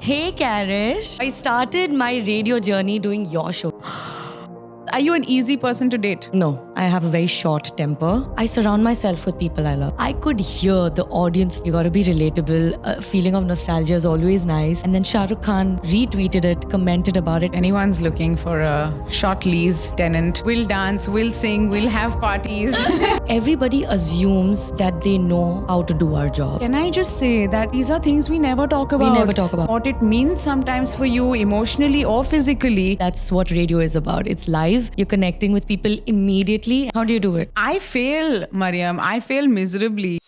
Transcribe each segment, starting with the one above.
Hey Karish, I started my radio journey doing your show. Are you an easy person to date? No, I have a very short temper. I surround myself with people I love. I could hear the audience. You gotta be relatable. A feeling of nostalgia is always nice. And then Shah Rukh Khan retweeted it, commented about it. Anyone's looking for a short lease tenant. We'll dance, we'll sing, we'll have parties. Everybody assumes that they know how to do our job. Can I just say that these are things we never talk about? We never talk about. What it means sometimes for you emotionally or physically. That's what radio is about. It's live. You're connecting with people immediately. How do you do it? I fail, Mariyam. I fail miserably.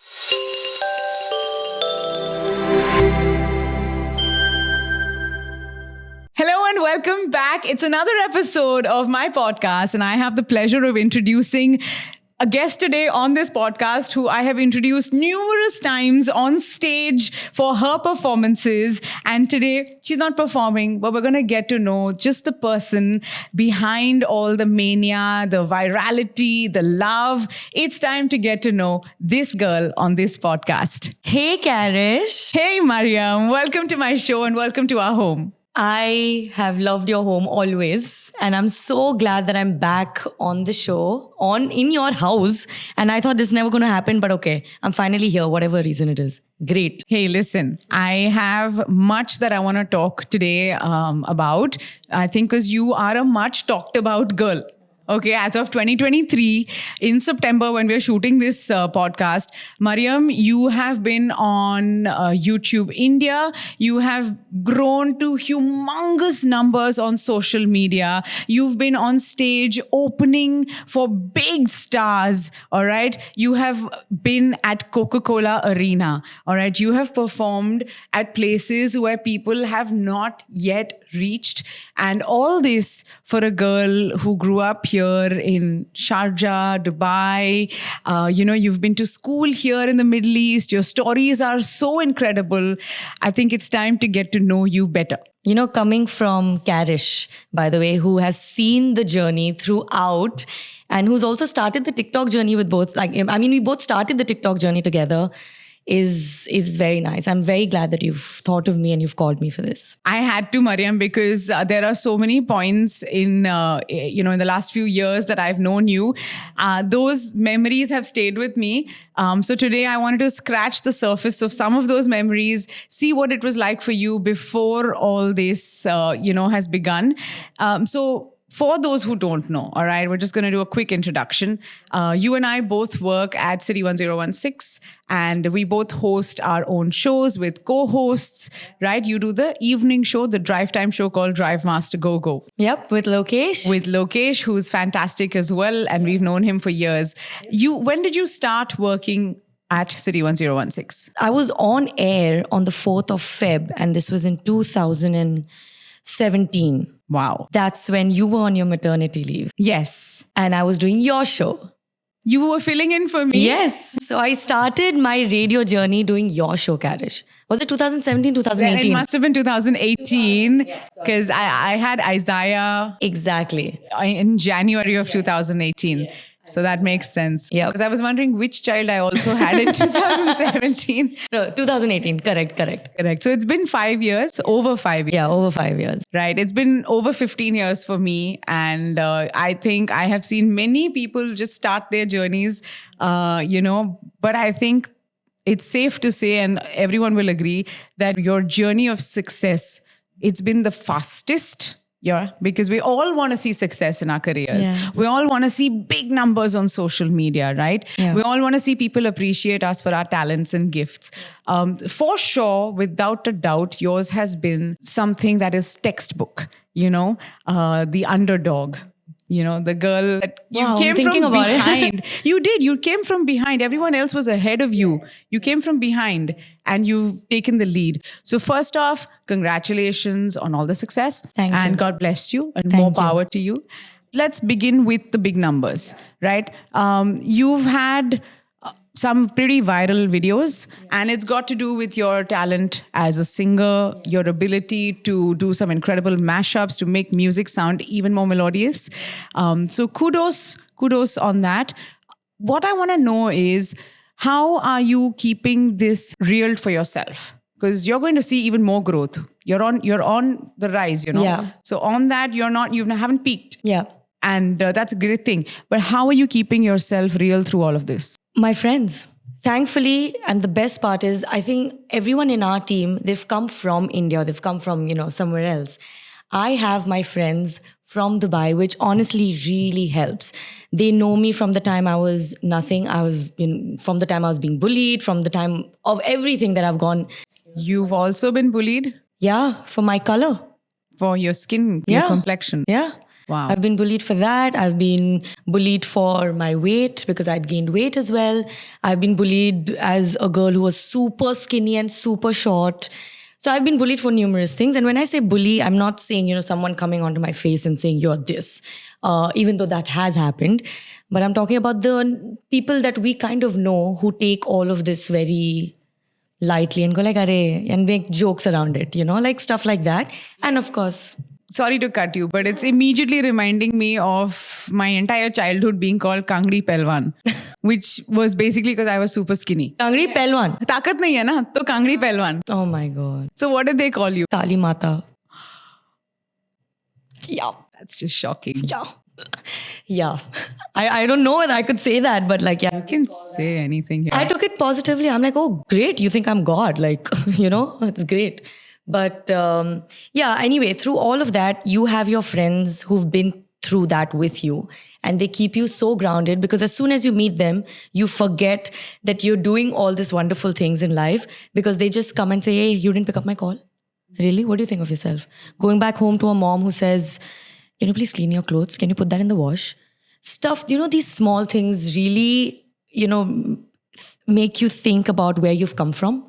Hello and welcome back. It's another episode of my podcast, and I have the pleasure of introducing a guest today on this podcast who I have introduced numerous times on stage for her performances. And today she's not performing, but we're going to get to know just the person behind all the mania, the virality, the love. It's time to get to know this girl on this podcast. Hey Karish. Hey Mariyam, welcome to my show and welcome to our home. I have loved your home always, and I'm so glad that I'm back on the show, in your house. And I thought this is never going to happen, but okay, I'm finally here, whatever reason it is. Great. Hey, listen, I have much that I want to talk today about. I think because you are a much talked about girl. Okay, as of 2023, in September, when we're shooting this podcast, Mariyam, you have been on YouTube India. You have grown to humongous numbers on social media. You've been on stage opening for big stars, all right? You have been at Coca-Cola Arena, all right? You have performed at places where people have not yet reached. And all this for a girl who grew up here in Sharjah, Dubai. You've been to school here in the Middle East. Your stories are so incredible. I think it's time to get to know you better. You know, coming from Karish, by the way, who has seen the journey throughout and who's also started the TikTok journey with both. We both started the TikTok journey together. Is very nice. I'm very glad that you've thought of me and you've called me for this. I had to, Mariyam, because there are so many points in the last few years that I've known you. Those memories have stayed with me. So today I wanted to scratch the surface of some of those memories, see what it was like for you before all this, has begun. For those who don't know, all right, we're just going to do a quick introduction. You and I both work at City 1016, and we both host our own shows with co-hosts, right? You do the evening show, the drive time show called Drive Master Go Go. Yep, with Lokesh. With Lokesh, who's fantastic as well, and we've known him for years. When did you start working at City 1016? I was on air on the 4th of Feb, and this was in 2017. Wow. That's when you were on your maternity leave. Yes. And I was doing your show. You were filling in for me? Yes. So I started my radio journey doing your show, Karish. Was it 2017, 2018? It must have been 2018 because I had Isaiah. Exactly. In January of 2018. Yes. So that makes sense. Yeah. Because I was wondering which child I also had in 2017. No, 2018. Correct. So it's been 5 years, over 5 years. Yeah, over 5 years. Right. It's been over 15 years for me. And I think I have seen many people just start their journeys, but I think it's safe to say, and everyone will agree, that your journey of success, it's been the fastest. Yeah, because we all want to see success in our careers. Yeah. We all want to see big numbers on social media, right? Yeah. We all want to see people appreciate us for our talents and gifts. For sure, without a doubt, yours has been something that is textbook, the underdog. The girl that you came from behind. You did. You came from behind. Everyone else was ahead of you. You came from behind and you've taken the lead. So first off, congratulations on all the success. Thank you. And God bless you and more power to you. Let's begin with the big numbers, right? You've had some pretty viral videos, and it's got to do with your talent as a singer, your ability to do some incredible mashups to make music sound even more melodious. So kudos on that. What I want to know is, how are you keeping this real for yourself? because you're going to see even more growth. You're on the rise, Yeah. So on that, you haven't peaked. Yeah. And that's a great thing. But how are you keeping yourself real through all of this? My friends. Thankfully, and the best part is, I think everyone in our team, they've come from India, they've come from, somewhere else. I have my friends from Dubai, which honestly really helps. They know me from the time I was nothing. From the time I was being bullied, from the time of everything that I've gone. You've also been bullied Yeah, for my color. for your skin, your complexion. Yeah. Wow. I've been bullied for that. I've been bullied for my weight because I'd gained weight as well. I've been bullied as a girl who was super skinny and super short. So I've been bullied for numerous things. And when I say bully, I'm not saying, someone coming onto my face and saying, you're this, even though that has happened. But I'm talking about the people that we kind of know who take all of this very lightly and go like, "Arey," and make jokes around it, like stuff like that. And of course, Sorry to cut you, but it's immediately reminding me of my entire childhood being called Kangdi Pelwan, which was basically because I was super skinny. Kangri Pelwan. Takat nahi hai na, to Kangdi Pelwan. Oh my God. So what did they call you? Kali Mata. Yeah. That's just shocking. Yeah. Yeah. I don't know whether I could say that, but yeah. You can say anything here. I took it positively. I'm like, oh, great. You think I'm God. It's great. But anyway, through all of that, you have your friends who've been through that with you. And they keep you so grounded because as soon as you meet them, you forget that you're doing all these wonderful things in life because they just come and say, hey, you didn't pick up my call. Really? What do you think of yourself? Going back home to a mom who says, can you please clean your clothes? Can you put that in the wash? Stuff, these small things really, make you think about where you've come from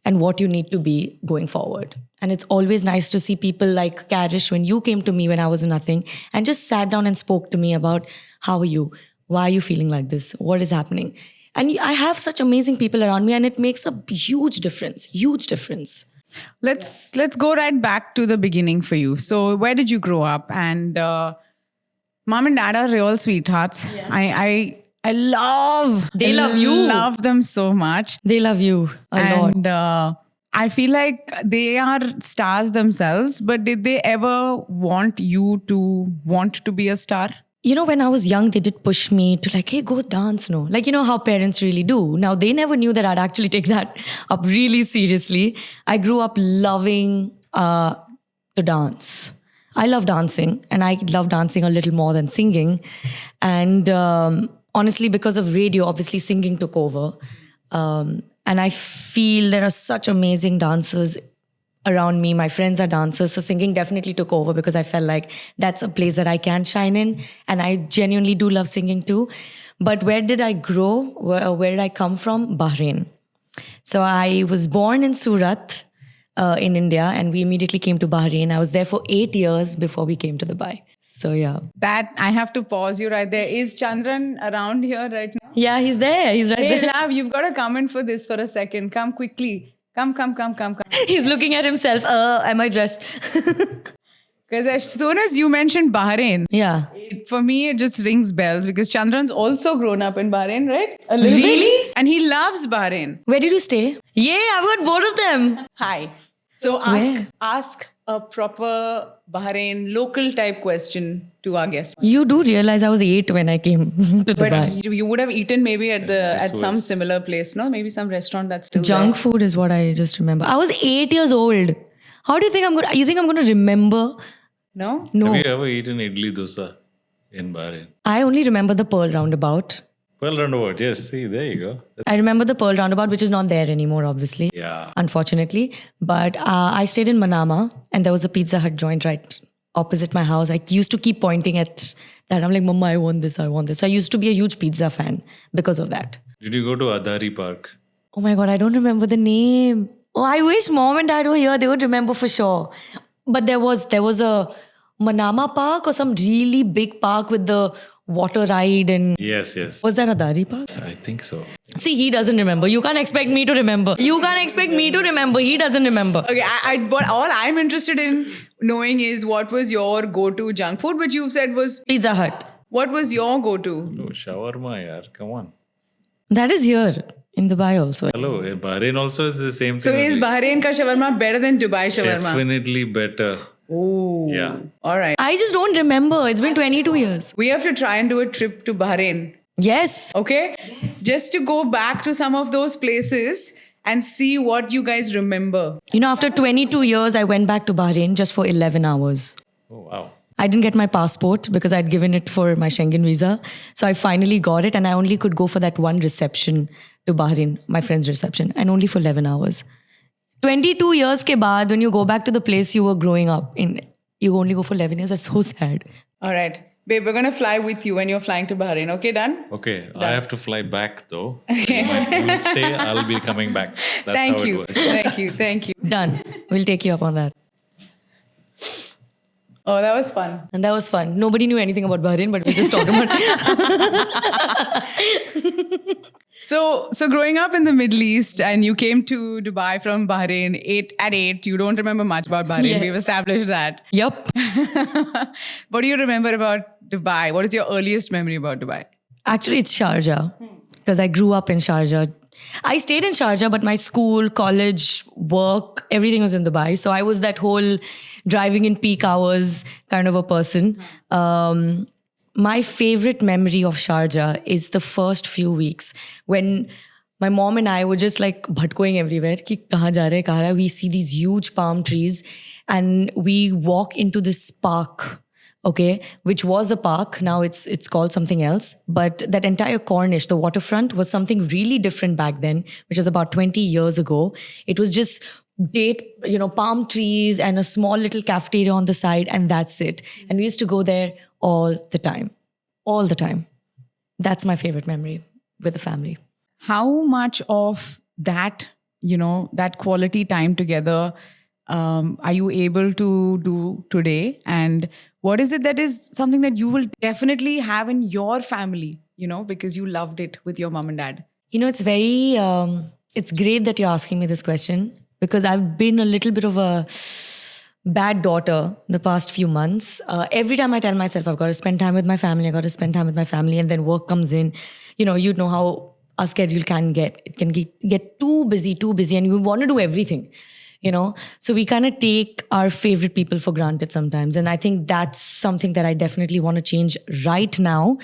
and what you need to be going forward. And it's always nice to see people like Karish, when you came to me when I was nothing and just sat down and spoke to me about how are you? Why are you feeling like this? What is happening? And I have such amazing people around me and it makes a huge difference. Let's go right back to the beginning for you. So where did you grow up? And mom and dad are real sweethearts. Yeah. I love you. Love them so much. They love you a lot. And I feel like they are stars themselves, but did they ever want you to be a star? When I was young, they did push me to hey, go dance, no? How parents really do. Now, they never knew that I'd actually take that up really seriously. I grew up loving to dance. I love dancing, and I love dancing a little more than singing. And honestly, because of radio, obviously singing took over. And I feel there are such amazing dancers around me. My friends are dancers, so singing definitely took over because I felt like that's a place that I can shine in. And I genuinely do love singing too. But where did I grow? Where did I come from? Bahrain. So I was born in Surat in India, and we immediately came to Bahrain. I was there for 8 years before we came to Dubai. So yeah. That, I have to pause you right there. Is Chandran around here right now? Yeah, he's there. He's right there. Hey, love, you've got to come in for this for a second. Come quickly. Come. He's looking at himself. Am I dressed? Because as soon as you mentioned Bahrain, yeah, for me it just rings bells because Chandran's also grown up in Bahrain, right? A little really? bit. And he loves Bahrain. Where did you stay? Yeah, I've got both of them. Hi. So ask a proper Bahrain local type question to our guest. You do realize I was 8 when I came to Dubai. But you would have eaten maybe at some similar place, no? Maybe some restaurant that's still Junk there. food is what I just remember. I was 8 years old. How do you think I'm going to... You think I'm going to remember? No? No. Have you ever eaten idli dosa in Bahrain? I only remember the Pearl Roundabout. Pearl Roundabout, yes. See, there you go. I remember the Pearl Roundabout, which is not there anymore, obviously. Yeah. Unfortunately. But I stayed in Manama, and there was a Pizza Hut joint right opposite my house. I used to keep pointing at that. I'm like, Mama, I want this. So I used to be a huge pizza fan because of that. Did you go to Adhari Park? Oh my God, I don't remember the name. Oh, I wish Mom and Dad were here. They would remember for sure. But there was a Manama Park or some really big park with the water ride and... Yes. Was that Adhari Park? I think so. See, he doesn't remember. You can't expect me to remember. You can't expect me to remember. He doesn't remember. Okay, but all I'm interested in knowing is what was your go-to junk food, which you said was... Pizza Hut. What was your go-to? Oh, shawarma, yaar. Come on. That is here In Dubai also. Hello, Bahrain also is the same So thing. is only. Bahrain ka shawarma better than Dubai shawarma? Definitely better. Oh. Yeah. All right. I just don't remember. It's been 22 years. We have to try and do a trip to Bahrain. Yes. Okay? Just to go back to some of those places and see what you guys remember. You know, after 22 years, I went back to Bahrain just for 11 hours. Oh, wow. I didn't get my passport because I'd given it for my Schengen visa. So I finally got it, and I only could go for that one reception to Bahrain, my friend's reception, and only for 11 hours. 22 years ke baad, when you go back to the place you were growing up in, you only go for 11 years. That's so sad. All right. Babe, we're going to fly with you when you're flying to Bahrain. Okay, done? Okay, I have to fly back though. So you will stay, I'll be coming back. That's Thank how you. it works. Thank you. Thank you. Done. We'll take you up on that. Oh, that was fun. And that was fun. Nobody knew anything about Bahrain, but we just talked about So growing up in the Middle East and you came to Dubai from Bahrain at 8, you don't remember much about Bahrain. Yes. We've established that. Yep. What do you remember about Dubai? What is your earliest memory about Dubai? Actually, it's Sharjah because I grew up in Sharjah. I stayed in Sharjah, but my school, college, work, everything was in Dubai. So I was that whole driving in peak hours kind of a person. My favorite memory of Sharjah is the first few weeks when my mom and I were just like bhatkoing everywhere. Ki kahan ja rahe, kahan rahe? We see these huge palm trees and we walk into this park. Okay, which was a park. Now it's called something else. But that entire Corniche, the waterfront, was something really different back then, which was about 20 years ago. It was just palm trees and a small little cafeteria on the side, and that's it. And we used to go there all the time. All the time. That's my favorite memory with the family. How much of that, that quality time together are you able to do today? And what is it that is something that you will definitely have in your family, because you loved it with your mom and dad? It's very, it's great that you're asking me this question because I've been a little bit of a bad daughter the past few months. Every time I tell myself I've got to spend time with my family, and then work comes in. You know how our schedule can get. It can get too busy, and we want to do everything. So we kind of take our favorite people for granted sometimes. And I think that's something that I definitely want to change right now.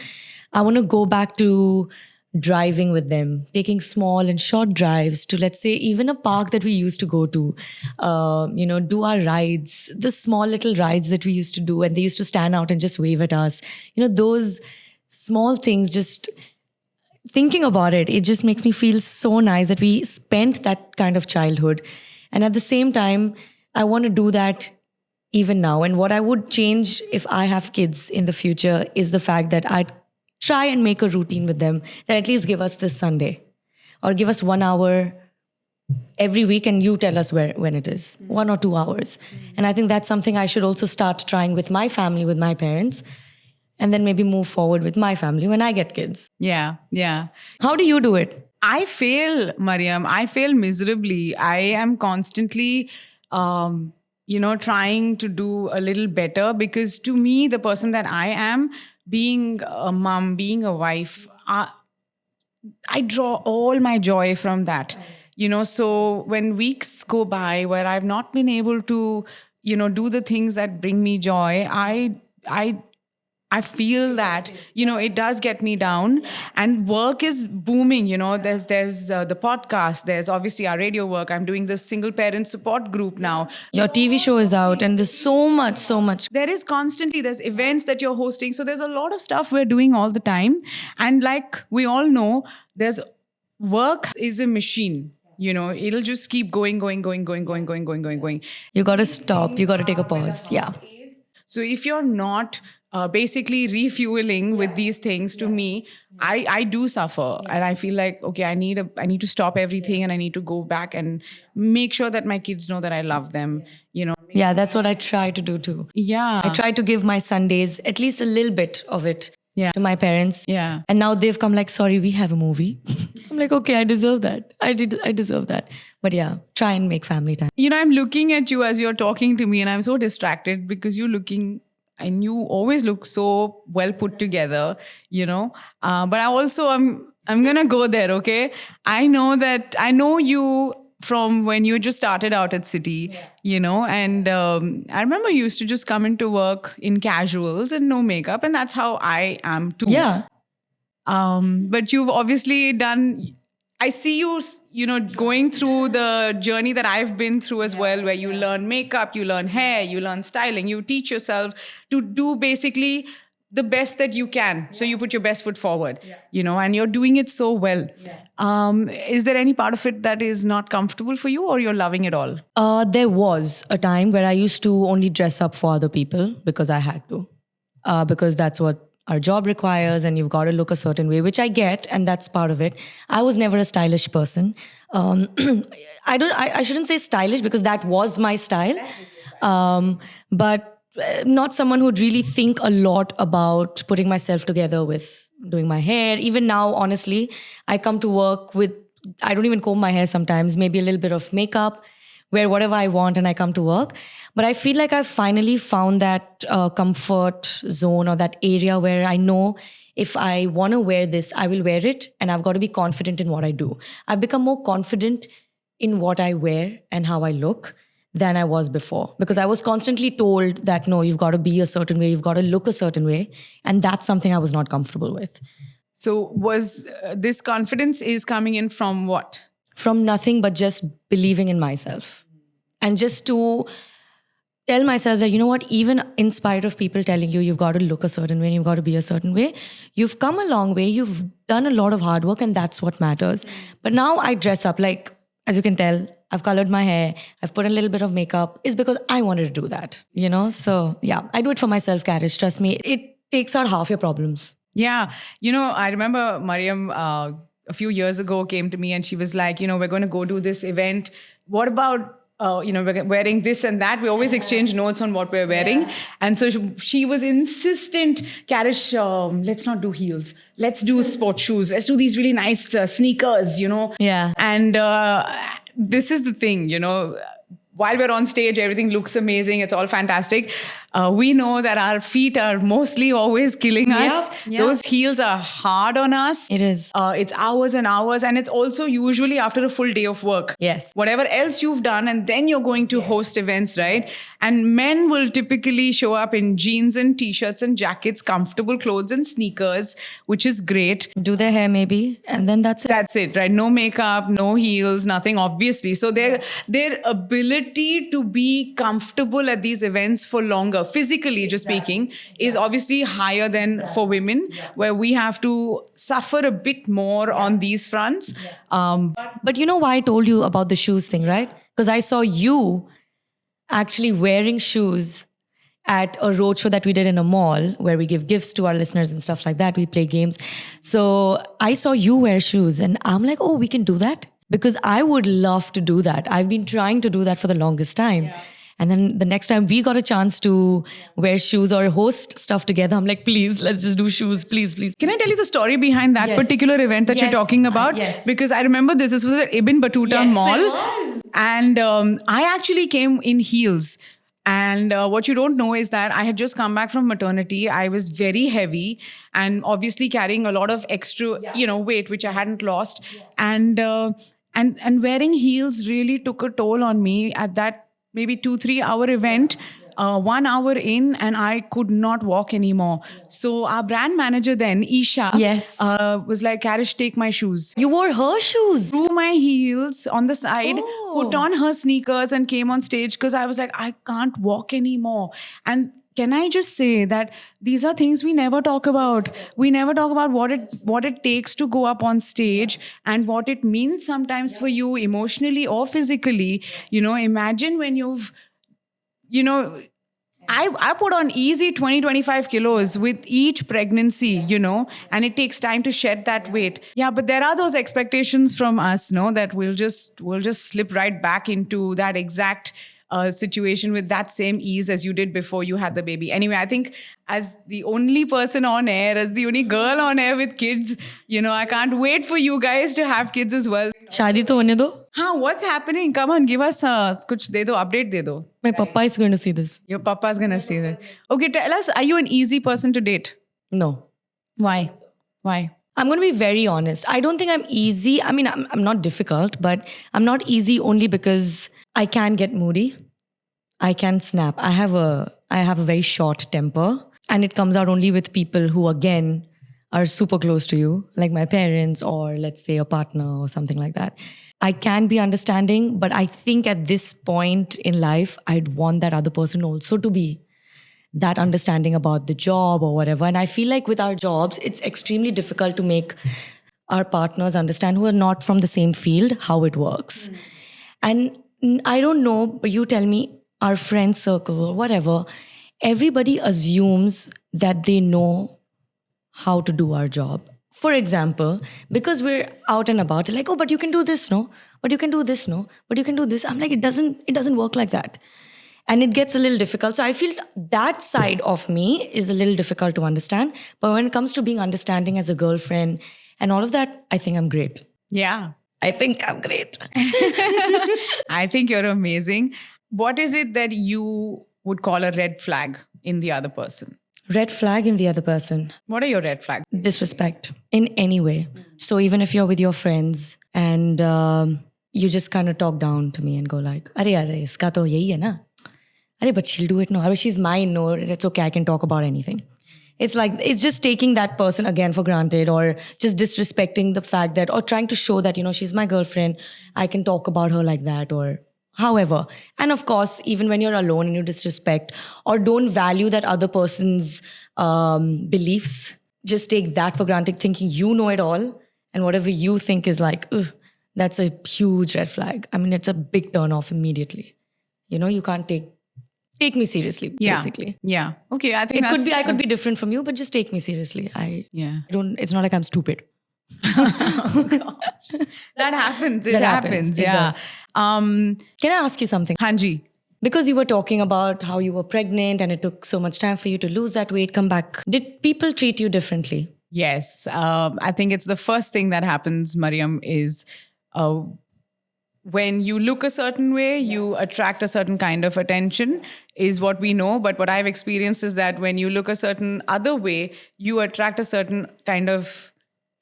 I want to go back to driving with them, taking small and short drives to, let's say, even a park that we used to go to, do our rides, the small little rides that we used to do. And they used to stand out and just wave at us. Those small things, just thinking about it, it just makes me feel so nice that we spent that kind of childhood. And at the same time, I want to do that even now. And what I would change if I have kids in the future is the fact that I'd try and make a routine with them that at least give us this Sunday or give us 1 hour every week and you tell us when it is, 1 or 2 hours. And I think that's something I should also start trying with my family, with my parents, and then maybe move forward with my family when I get kids. Yeah. How do you do it? I fail, Mariyam. I fail miserably. I am constantly, trying to do a little better because to me, the person that I am, being a mom, being a wife, I draw all my joy from that. So when weeks go by where I've not been able to, do the things that bring me joy, I feel that, it does get me down and work is booming. There's the podcast. There's obviously our radio work. I'm doing this single parent support group now. Your TV show is out and there's so much. There is constantly, there's events that you're hosting. So there's a lot of stuff we're doing all the time. And like we all know, there's work is a machine. It'll just keep going. You got to stop. You got to take a pause. Yeah. So if you're not basically refueling with these things, to me, I do suffer. And I feel like, okay, I need to stop everything and I need to go back and make sure that my kids know that I love them, Yeah, that's what I try to do too. Yeah. I try to give my Sundays at least a little bit of it to my parents. Yeah. And now they've come like, sorry, we have a movie. I'm like, okay, I deserve that. I deserve that. But yeah, try and make family time. I'm looking at you as you're talking to me and I'm so distracted because you're looking and you always look so well put together, but I also am I'm going to go there, okay? I know you from when you just started out at City, and I remember you used to just come into work in casuals and no makeup, and that's how I am too. Yeah. But you've obviously done, I see you, going through the journey that I've been through as well, where you learn makeup, you learn hair, you learn styling, you teach yourself to do basically the best that you can. So you put your best foot forward, and you're doing it so well. Is there any part of it that is not comfortable for you, or you're loving it all? There was a time where I used to only dress up for other people because I had to, because that's what our job requires, and you've got to look a certain way, which I get, and that's part of it. I was never a stylish person. I shouldn't say stylish because that was my style, but not someone who'd really think a lot about putting myself together with doing my hair. Even now, honestly, I come to work with, I don't even comb my hair sometimes, maybe a little bit of makeup, wear whatever I want, and I come to work. But I feel like I've finally found that comfort zone, or that area where I know if I want to wear this, I will wear it, and I've got to be confident in what I do. I've become more confident in what I wear and how I look than I was before, because I was constantly told that, no, you've got to be a certain way, you've got to look a certain way. And that's something I was not comfortable with. So was this confidence is coming in from what? From nothing but just believing in myself. And just to tell myself that, you know what, even in spite of people telling you you've got to look a certain way and you've got to be a certain way, you've come a long way, you've done a lot of hard work, and that's what matters. But now I dress up, like, as you can tell, I've colored my hair, I've put a little bit of makeup, is because I wanted to do that, So yeah, I do it for myself, Karish. Trust me, it takes out half your problems. Yeah. I remember Mariyam a few years ago came to me and she was like, we're going to go do this event. What about we're wearing this and that. We always exchange notes on what we're wearing. Yeah. And so she was insistent, Karish, let's not do heels. Let's do sport shoes. Let's do these really nice sneakers, Yeah. And this is the thing, while we're on stage, everything looks amazing. It's all fantastic. We know that our feet are mostly always killing us. Yep. Those heels are hard on us. It is. It's hours and hours. And it's also usually after a full day of work. Yes. Whatever else you've done. And then you're going to host events, right? And men will typically show up in jeans and t-shirts and jackets, comfortable clothes and sneakers, which is great. Do their hair maybe. And then that's it. That's it, right? No makeup, no heels, nothing, obviously. So their ability to be comfortable at these events for longer, physically just speaking, is obviously higher than for women, where we have to suffer a bit more on these fronts. But you know why I told you about the shoes thing, right? Because I saw you actually wearing shoes at a roadshow that we did in a mall where we give gifts to our listeners and stuff like that. We play games. So I saw you wear shoes and I'm like, oh, we can do that? Because I would love to do that. I've been trying to do that for the longest time. Yeah. And then the next time we got a chance to wear shoes or host stuff together, I'm like, please, let's just do shoes, please, please. Can I tell you the story behind that particular event that you're talking about? Yes. Because I remember this was at Ibn Battuta Mall. It was. And I actually came in heels. And what you don't know is that I had just come back from maternity. I was very heavy and obviously carrying a lot of extra, weight, which I hadn't lost. Yeah. And wearing heels really took a toll on me at that maybe 2-3 hour event. 1 hour in and I could not walk anymore. So our brand manager then, Isha, was like, Karish, take my shoes. You wore her shoes? Threw my heels on the side, put on her sneakers and came on stage because I was like, I can't walk anymore. And can I just say that these are things we never talk about. We never talk about what it takes to go up on stage and what it means sometimes for you emotionally or physically. Imagine when you've I put on easy 20-25 kilos with each pregnancy, and it takes time to shed that weight. Yeah, but there are those expectations from us, that we'll just slip right back into that exact situation with that same ease as you did before you had the baby. Anyway, I think as the only person on air, as the only girl on air with kids, I can't wait for you guys to have kids as well. Shaadi to hone do. What's happening? Come on, give us kuch de do, update de do. My papa is going to see this. Your papa is going to see that. Okay, tell us, are you an easy person to date? No. Why? Why? I'm going to be very honest. I don't think I'm easy. I mean, I'm not difficult, but I'm not easy only because I can get moody. I can snap. I have a very short temper, and it comes out only with people who, again, are super close to you, like my parents or let's say a partner or something like that. I can be understanding, but I think at this point in life, I'd want that other person also to be that understanding about the job or whatever. And I feel like with our jobs, it's extremely difficult to make our partners understand who are not from the same field how it works. And I don't know, but you tell me, our friend circle or whatever, everybody assumes that they know how to do our job. For example, because we're out and about, like, oh, but you can do this, no? But you can do this, no? But you can do this. I'm like, it doesn't work like that. And it gets a little difficult. So I feel that side of me is a little difficult to understand. But when it comes to being understanding as a girlfriend and all of that, I think I'm great. Yeah. I think I'm great. I think you're amazing. What is it that you would call a red flag in the other person? Red flag in the other person. What are your red flags? Disrespect in any way. So even if you're with your friends and you just kind of talk down to me and go like, "Are, iska to yahi hai na? Are, but she'll do it, no. Or she's mine, no. It's okay, I can talk about anything." It's like, it's just taking that person again for granted, or just disrespecting the fact that, or trying to show that, she's my girlfriend, I can talk about her like that, or however. And of course, even when you're alone and you disrespect or don't value that other person's beliefs, just take that for granted, thinking you know it all, and whatever you think is like, ugh, that's a huge red flag. I mean, it's a big turn off immediately. You can't take me seriously, basically. Yeah. Okay, I think I could be different from you, but just take me seriously. It's not like I'm stupid. Oh, gosh. That happens. It happens. It Yeah. does. Can I ask you something? Hanji. Because you were talking about how you were pregnant and it took so much time for you to lose that weight, come back. Did people treat you differently? Yes. I think it's the first thing that happens, Mariyam, is when you look a certain way, you attract a certain kind of attention, is what we know. But what I've experienced is that when you look a certain other way, you attract a certain kind of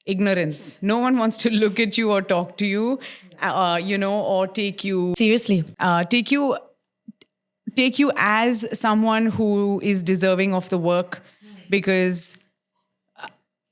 ignorance. No one wants to look at you or talk to you, or take you seriously. Take you as someone who is deserving of the work, because,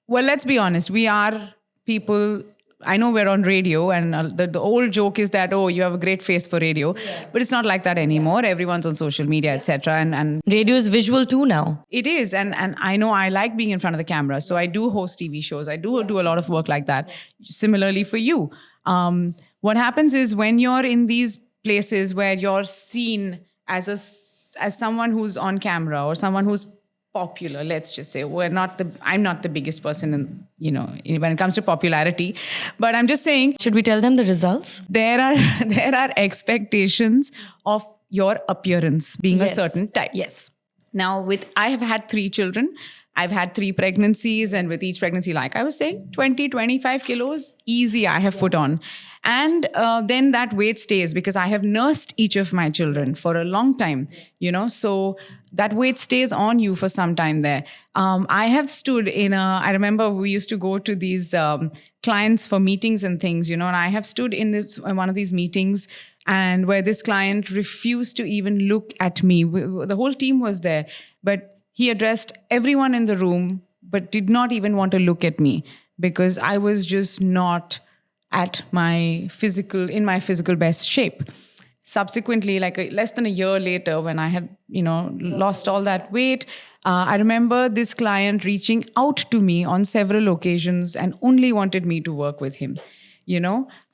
well, let's be honest, we are people. I know we're on radio, and the old joke is that, oh, you have a great face for radio, but it's not like that anymore. Everyone's on social media, etc. And radio is visual too now. It is, and I know I like being in front of the camera, so I do host TV shows. I do a lot of work like that. Similarly for you, what happens is when you're in these places where you're seen as someone who's on camera or someone who's popular, let's just say, I'm not the biggest person when it comes to popularity, but I'm just saying, should we tell them the results? There are expectations of your appearance being a certain type. Yes. Now, I have had 3 children. I've had 3 pregnancies, and with each pregnancy, like I was saying, 20, 25 kilos easy I have put on. And then that weight stays because I have nursed each of my children for a long time, so that weight stays on you for some time there. I have stood I remember we used to go to these clients for meetings and things, and I have stood in one of these meetings, and where this client refused to even look at me. The whole team was there, but he addressed everyone in the room, but did not even want to look at me because I was just not in my physical best shape. Subsequently, less than a year later, when I had, lost all that weight, I remember this client reaching out to me on several occasions and only wanted me to work with him,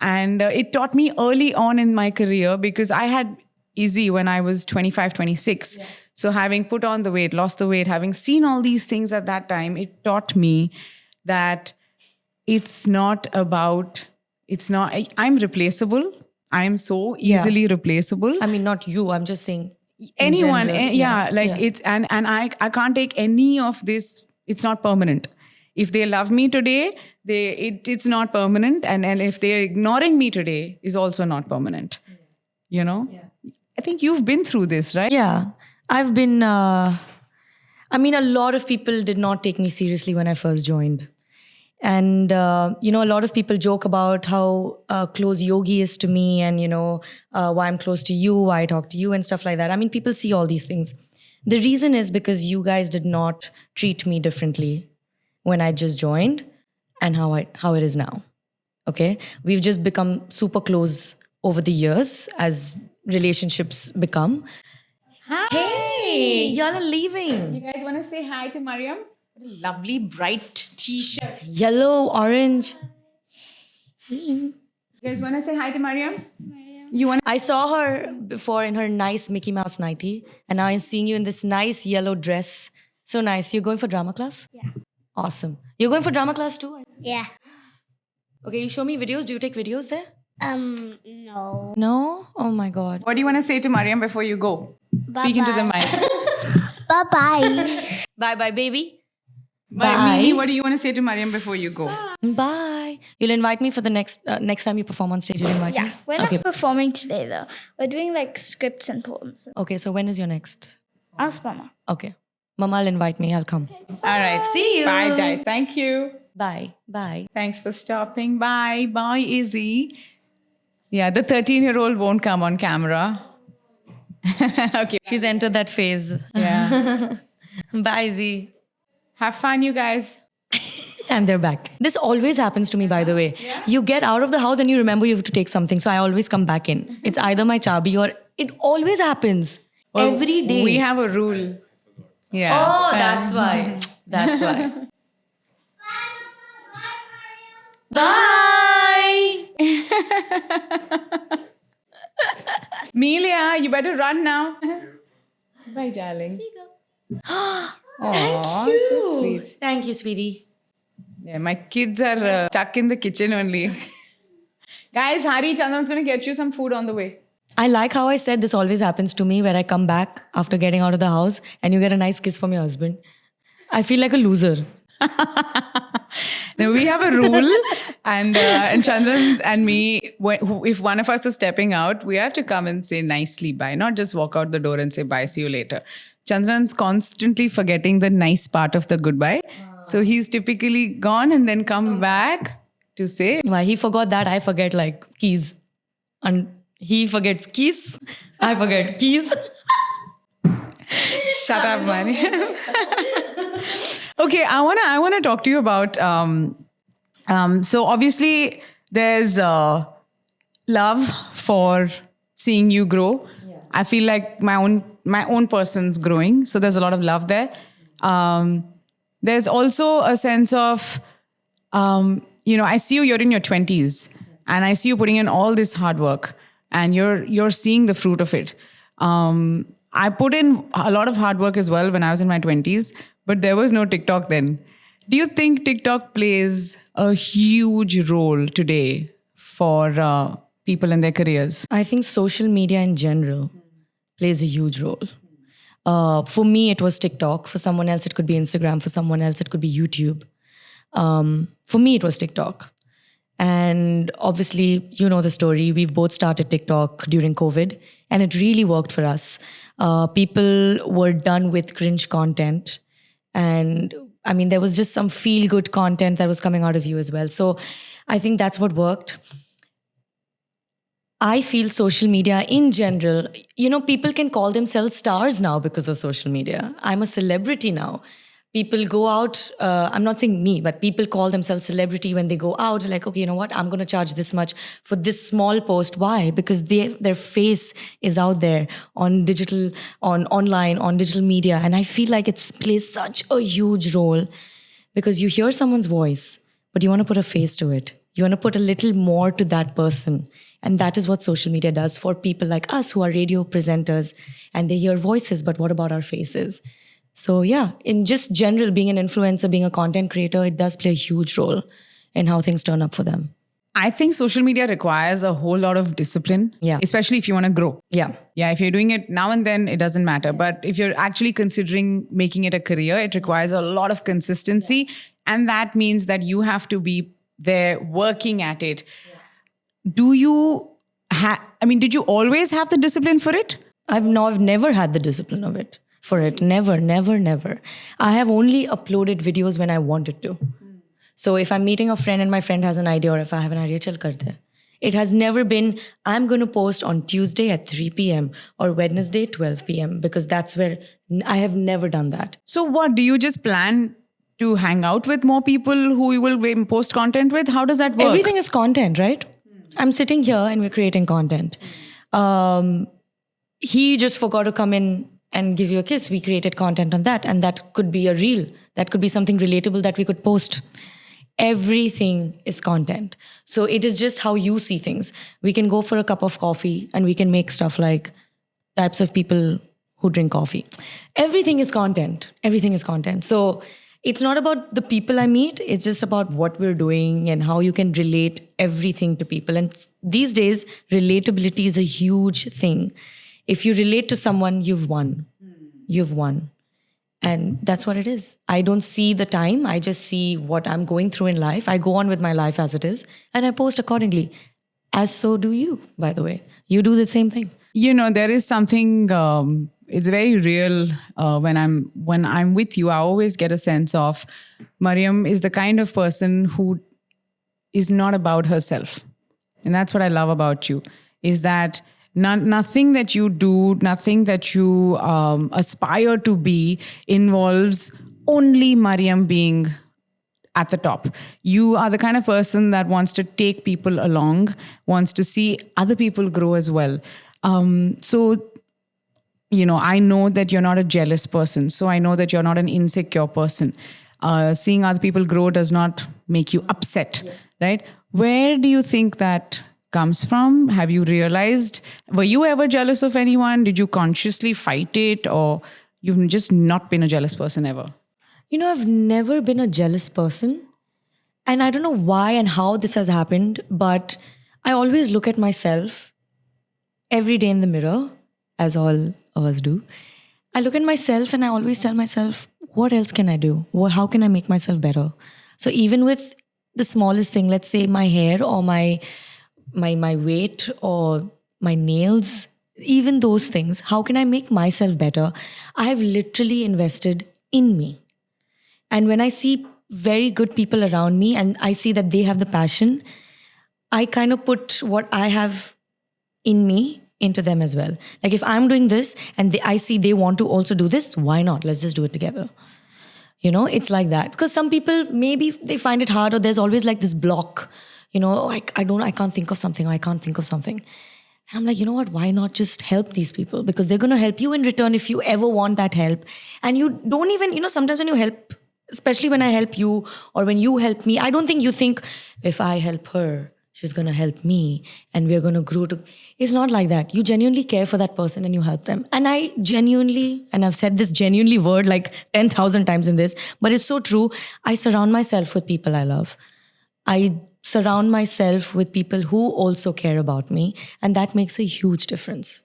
and it taught me early on in my career, because I had Izzy when I was 25, 26. Yeah. So having put on the weight, lost the weight, having seen all these things at that time, it taught me that I'm replaceable. I'm so easily replaceable. I mean, not you, I'm just saying anyone. It's, and I can't take any of this. It's not permanent. If they love me today, it's not permanent. And if they're ignoring me today, is also not permanent. Yeah. I think you've been through this, right? Yeah. I've been, a lot of people did not take me seriously when I first joined. And, you know, a lot of people joke about how close Yogi is to me and, you know, why I'm close to you, why I talk to you and stuff like that. I mean, people see all these things. The reason is because you guys did not treat me differently when I just joined and how it is now. Okay? We've just become super close over the years as relationships become. Hi. Hey, y'all are leaving. You guys want to say hi to Mariyam? What a lovely, bright t-shirt. Yellow, orange. You guys want to say hi to Mariyam? You want? I saw her before in her nice Mickey Mouse nightie, and now I'm seeing you in this nice yellow dress. So nice. You're going for drama class? Yeah. Awesome. You're going for drama class too? Yeah. Okay, you show me videos. Do you take videos there? No. No? Oh my God. What do you want to say to Mariyam before you go? Speak into the mic. Bye-bye. Bye-bye, baby. Bye. Mimi, what do you want to say to Mariyam before you go? Bye. You'll invite me for the next time you perform on stage. You'll invite me? Yeah, we're not performing today though. We're doing like scripts and poems. Okay, so when is your next? Ask Mama. Okay. Mama will invite me. I'll come. All right. See you. Bye, guys. Thank you. Bye. Bye. Thanks for stopping by. Bye, Izzy. Yeah, the 13-year-old won't come on camera. Okay. She's entered that phase. Yeah. Bye, Z. Have fun, you guys. And they're back. This always happens to me, by the way. Yeah. You get out of the house and you remember you have to take something. So I always come back in. It's either my chabi or it always happens. Well, every day. We have a rule. Yeah. Oh, that's why. That's why. Bye. Melia, you better run now. Bye, darling. Thank you. So sweet. Thank you, sweetie. Yeah, my kids are stuck in the kitchen only. Guys, Hari, Chandran's going to get you some food on the way. I like how I said this always happens to me where I come back after getting out of the house and you get a nice kiss from your husband. I feel like a loser. Now, we have a rule, and Chandran and me, if one of us is stepping out, we have to come and say nicely bye, not just walk out the door and say bye, see you later. Chandran's constantly forgetting the nice part of the goodbye. So he's typically gone and then come back to say. Why he forgot that, I forget like keys. And he forgets keys, I forget keys. Shut up, Mariyam. Okay, I wanna talk to you about. So obviously, there's love for seeing you grow. Yeah. I feel like my own person's growing, so there's a lot of love there. There's also a sense of, I see you're in your 20s, and I see you putting in all this hard work, and you're seeing the fruit of it. I put in a lot of hard work as well when I was in my 20s, but there was no TikTok then. Do you think TikTok plays a huge role today for people in their careers? I think social media in general plays a huge role. For me, it was TikTok. For someone else, it could be Instagram. For someone else, it could be YouTube. For me, it was TikTok. And obviously, you know the story. We've both started TikTok during COVID, and it really worked for us. People were done with cringe content. And I mean, there was just some feel-good content that was coming out of you as well. So I think that's what worked. I feel social media in general, people can call themselves stars now because of social media. I'm a celebrity now. People go out, I'm not saying me, but people call themselves celebrity when they go out. Like, okay, you know what? I'm going to charge this much for this small post. Why? Because their face is out there on digital, online, on digital media. And I feel like it plays such a huge role because you hear someone's voice, but you want to put a face to it. You want to put a little more to that person. And that is what social media does for people like us who are radio presenters and they hear voices, but what about our faces? So yeah, in just general, being an influencer, being a content creator, it does play a huge role in how things turn up for them. I think social media requires a whole lot of discipline, especially if you want to grow. Yeah, if you're doing it now and then, it doesn't matter. But if you're actually considering making it a career, it requires a lot of consistency. And that means that you have to be there working at it. Do you did you always have the discipline for it? I've never had the discipline of it. For it. Never. I have only uploaded videos when I wanted to. So if I'm meeting a friend and my friend has an idea, or if I have an idea, chal karte. It has never been, I'm going to post on Tuesday at 3 p.m. or Wednesday 12 p.m. because that's where I have never done that. So what, do you just plan to hang out with more people who you will post content with? How does that work? Everything is content, right? I'm sitting here and we're creating content. He just forgot to come in and give you a kiss. We created content on that. And that could be a reel. That could be something relatable that we could post. Everything is content. So it is just how you see things. We can go for a cup of coffee and we can make stuff like types of people who drink coffee. Everything is content. Everything is content. So it's not about the people I meet. It's just about what we're doing and how you can relate everything to people. And these days, relatability is a huge thing. If you relate to someone, you've won. You've won. And that's what it is. I don't see the time. I just see what I'm going through in life. I go on with my life as it is. And I post accordingly. As so do you, by the way. You do the same thing. You know, there is something, it's very real when I'm with you. I always get a sense of Mariyam is the kind of person who is not about herself. And that's what I love about you, is that nothing that you do, nothing that you aspire to be involves only Mariyam being at the top. You are the kind of person that wants to take people along, wants to see other people grow as well. So, you know, I know that you're not a jealous person. So I know that you're not an insecure person. Seeing other people grow does not make you upset, right? Where do you think that comes from? Have you realized, were you ever jealous of anyone? Did you consciously fight it, or you've just not been a jealous person ever? You know, I've never been a jealous person. And I don't know why and how this has happened, but I always look at myself every day in the mirror, as all of us do. I look at myself and I always tell myself, what else can I do? How can I make myself better? So even with the smallest thing, let's say my hair or my weight or my nails, even those things, how can I make myself better? I have literally invested in me. And when I see very good people around me and I see that they have the passion, I kind of put what I have in me into them as well. Like if I'm doing this and I see they want to also do this, why not? Let's just do it together. You know, it's like that. Because some people, maybe they find it hard, or there's always like this block. You know, oh, I can't think of something, or I can't think of something. And I'm like, you know what, why not just help these people? Because they're going to help you in return if you ever want that help. And you don't even, you know, sometimes when you help, especially when I help you or when you help me, I don't think you think, if I help her, she's going to help me and we're going to grow to... It's not like that. You genuinely care for that person and you help them. And I genuinely, and I've said this genuinely word like 10,000 times in this, but it's so true. I surround myself with people I love. I surround myself with people who also care about me. And that makes a huge difference.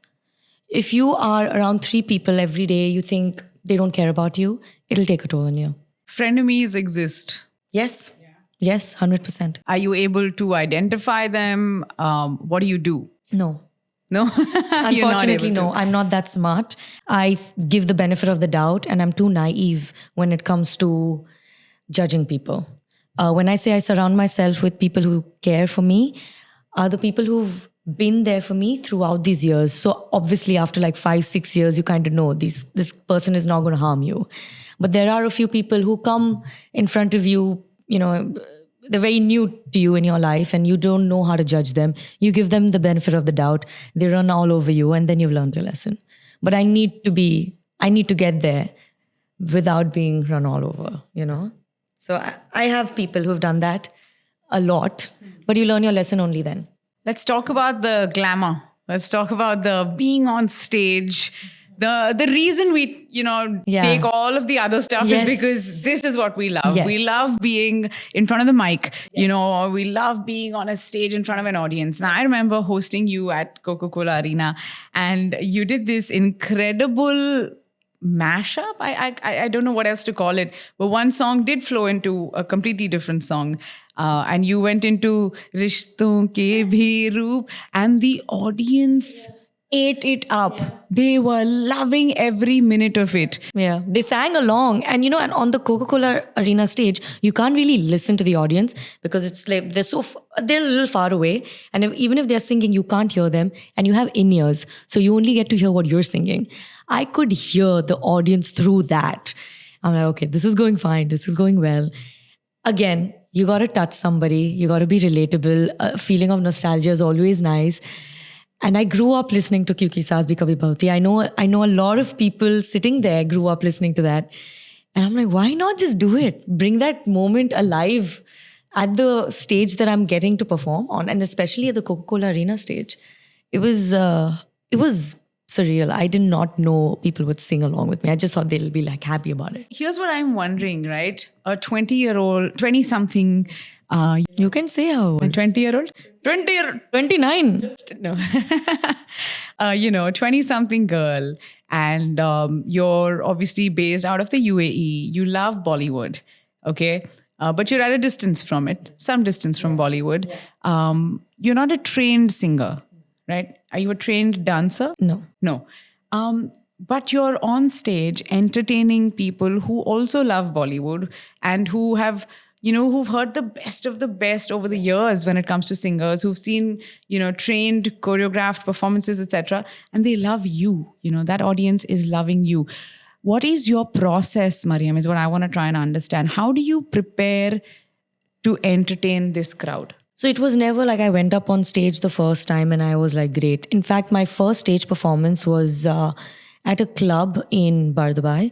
If you are around 3 people every day, you think they don't care about you, it'll take a toll on you. Frenemies exist. Yes. Yes, 100%. Are you able to identify them? What do you do? No. No? Unfortunately, no. I'm not that smart. I give the benefit of the doubt and I'm too naive when it comes to judging people. When I say I surround myself with people who care for me, are the people who've been there for me throughout these years. So obviously after like 5-6 years, you kind of know this person is not going to harm you. But there are a few people who come in front of you, you know, they're very new to you in your life and you don't know how to judge them. You give them the benefit of the doubt. They run all over you and then you've learned your lesson. But I need to get there without being run all over, you know. So I have people who've done that a lot, but you learn your lesson only then. Let's talk about the glamour. Let's talk about the being on stage. The reason we, you know, take all of the other stuff is because this is what we love. Yes. We love being in front of the mic, you know, or we love being on a stage in front of an audience. Now, I remember hosting you at Coca-Cola Arena and you did this incredible mashup. I don't know what else to call it, but one song did flow into a completely different song. And you went into Rishton Ke Bhi Roop and the audience ate it up. They were loving every minute of it. Yeah, they sang along, and and on the Coca-Cola Arena stage, you can't really listen to the audience because it's like they're a little far away, and even if they're singing, you can't hear them, and you have in-ears, so you only get to hear what you're singing. I could hear the audience through that. I'm like, okay, this is going fine, this is going well. Again, you got to touch somebody, you got to be relatable. A feeling of nostalgia is always nice. And I grew up listening to Kyunki Saas Bhi Kabhi Bahti. I know a lot of people sitting there grew up listening to that. And I'm like, why not just do it? Bring that moment alive at the stage that I'm getting to perform on, and especially at the Coca-Cola Arena stage. It was surreal. I did not know people would sing along with me. I just thought they'll be like happy about it. Here's what I'm wondering, right? A 20-something, You can say how old. 20-year-old? 29. No. 20-something girl. And you're obviously based out of the UAE. You love Bollywood, okay? But you're at a distance from it, some distance from Bollywood. You're not a trained singer, right? Are you a trained dancer? No. No. But you're on stage entertaining people who also love Bollywood and who have, who've heard the best of the best over the years when it comes to singers, who've seen, trained, choreographed performances, etc. And they love you. That audience is loving you. What is your process, Mariyam, is what I want to try and understand. How do you prepare to entertain this crowd? So it was never like I went up on stage the first time and I was like, great. In fact, my first stage performance was at a club in Bardubai,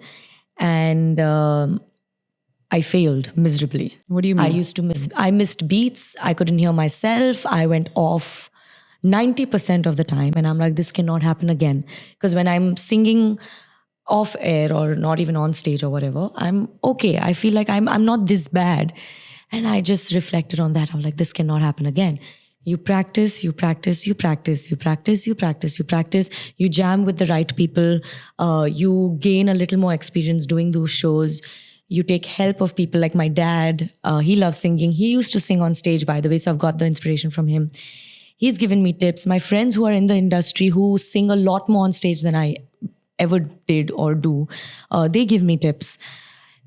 and I failed miserably. What do you mean? I missed beats. I couldn't hear myself. I went off 90% of the time. And I'm like, this cannot happen again. Because when I'm singing off air or not even on stage or whatever, I'm okay. I feel like I'm not this bad. And I just reflected on that. I'm like, this cannot happen again. You practice, you practice, you practice, you practice, you practice, you practice. You jam with the right people. You gain a little more experience doing those shows. You take help of people like my dad. He loves singing. He used to sing on stage, by the way, so I've got the inspiration from him. He's given me tips. My friends who are in the industry who sing a lot more on stage than I ever did or do, they give me tips.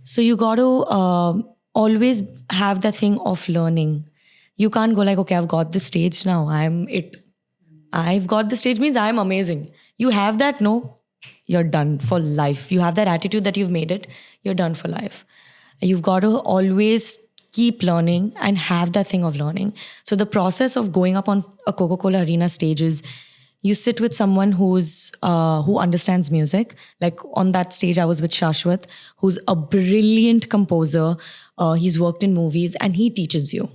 So you got to always have that thing of learning. You can't go like, okay, I've got the stage now. I've got the stage means I'm amazing. You have that, no, you're done for life. You have that attitude that you've made it, you're done for life. You've got to always keep learning and have that thing of learning. So the process of going up on a Coca-Cola Arena stage is you sit with someone who understands music. Like on that stage, I was with Shashwat, who's a brilliant composer. He's worked in movies and he teaches you.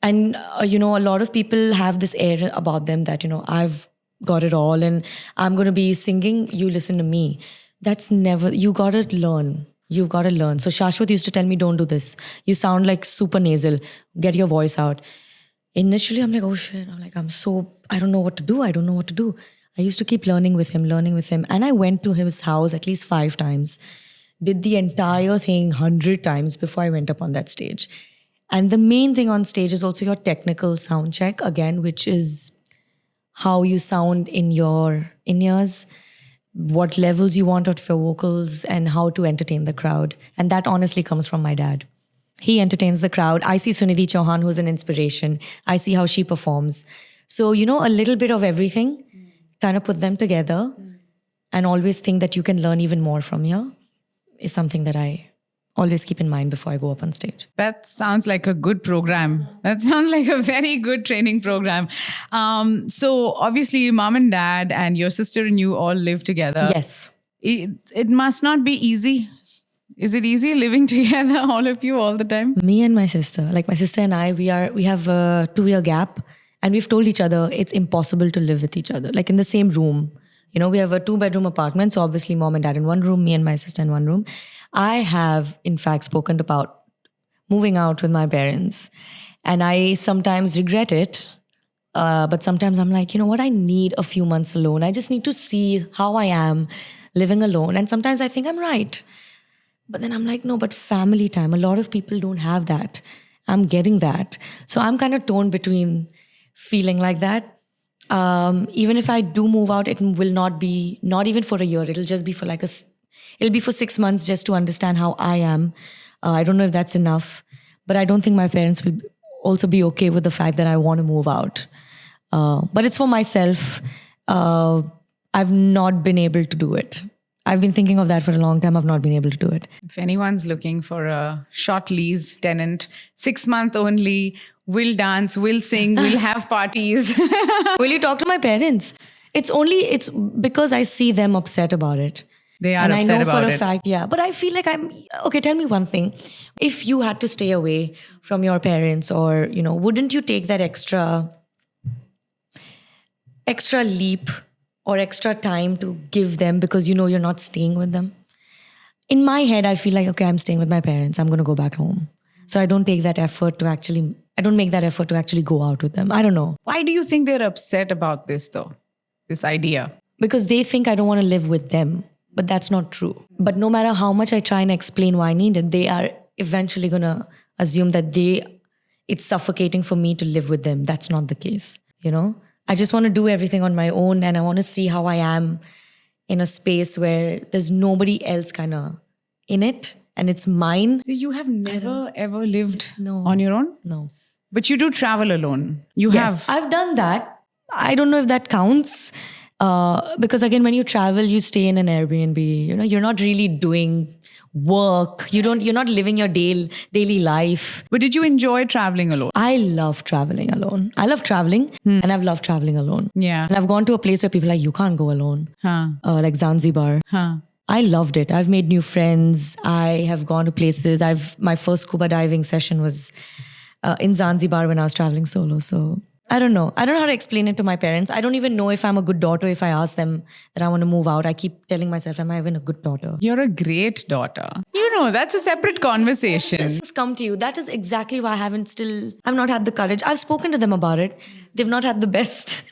And, a lot of people have this air about them that, I've got it all and I'm going to be singing, you listen to me. That's never, you got to learn. You've got to learn. So Shashwat used to tell me, don't do this. You sound like super nasal. Get your voice out. Initially, I'm like, oh shit. I don't know what to do. I used to keep learning with him. And I went to his house at least 5 times. Did the entire thing 100 times before I went up on that stage. And the main thing on stage is also your technical sound check, again, which is how you sound in your in-ears, what levels you want out of your vocals, and how to entertain the crowd. And that honestly comes from my dad. He entertains the crowd. I see Sunidhi Chauhan, who's an inspiration. I see how she performs. So, a little bit of everything, kind of put them together and always think that you can learn even more from here is something that I always keep in mind before I go up on stage. That sounds like a good program. That sounds like a very good training program. So obviously mom and dad and your sister and you all live together. Yes. It must not be easy. Is it easy living together, all of you, all the time? Me and my sister, like my sister and I, we have a 2-year gap, and we've told each other it's impossible to live with each other, like in the same room. We have a 2-bedroom apartment, so obviously mom and dad in one room, me and my sister in one room. I have, in fact, spoken about moving out with my parents, and I sometimes regret it. But sometimes I'm like, what? I need a few months alone. I just need to see how I am living alone. And sometimes I think I'm right. But then I'm like, no, but family time. A lot of people don't have that. I'm getting that. So I'm kind of torn between feeling like that. Even if I do move out, it will not be, not even for a year. It'll just be for like it'll be for 6 months just to understand how I am. I don't know if that's enough, but I don't think my parents will also be okay with the fact that I want to move out. But it's for myself. I've not been able to do it. I've been thinking of that for a long time. I've not been able to do it. If anyone's looking for a short lease tenant, 6 month only, will dance, will sing, will have parties. Will you talk to my parents? It's because I see them upset about it. They are and upset I know about for a it. fact, yeah. But I feel like okay, tell me one thing. If you had to stay away from your parents, or, wouldn't you take that extra leap or extra time to give them because you're not staying with them? In my head, I feel like, okay, I'm staying with my parents. I'm going to go back home. So I don't make that effort to actually go out with them. I don't know. Why do you think they're upset about this though? This idea? Because they think I don't want to live with them. But that's not true. But no matter how much I try and explain why I need it, they are eventually going to assume that it's suffocating for me to live with them. That's not the case, I just want to do everything on my own, and I want to see how I am in a space where there's nobody else kind of in it and it's mine. So you have never ever lived No. on your own? No. But you do travel alone. You Yes, have. I've done that. I don't know if that counts. Because again, when you travel, you stay in an Airbnb. You're not really doing work. You're not living your daily life. But did you enjoy traveling alone? I love traveling alone. I love traveling, and I've loved traveling alone. Yeah. And I've gone to a place where people are like, you can't go alone. Huh. Like Zanzibar. Huh. I loved it. I've made new friends. I have gone to places. My first scuba diving session was in Zanzibar when I was traveling solo. So I don't know. I don't know how to explain it to my parents. I don't even know if I'm a good daughter if I ask them that I want to move out. I keep telling myself, am I even a good daughter? You're a great daughter. That's a separate conversation. This has come to you. That is exactly why I've not had the courage. I've spoken to them about it. They've not had the best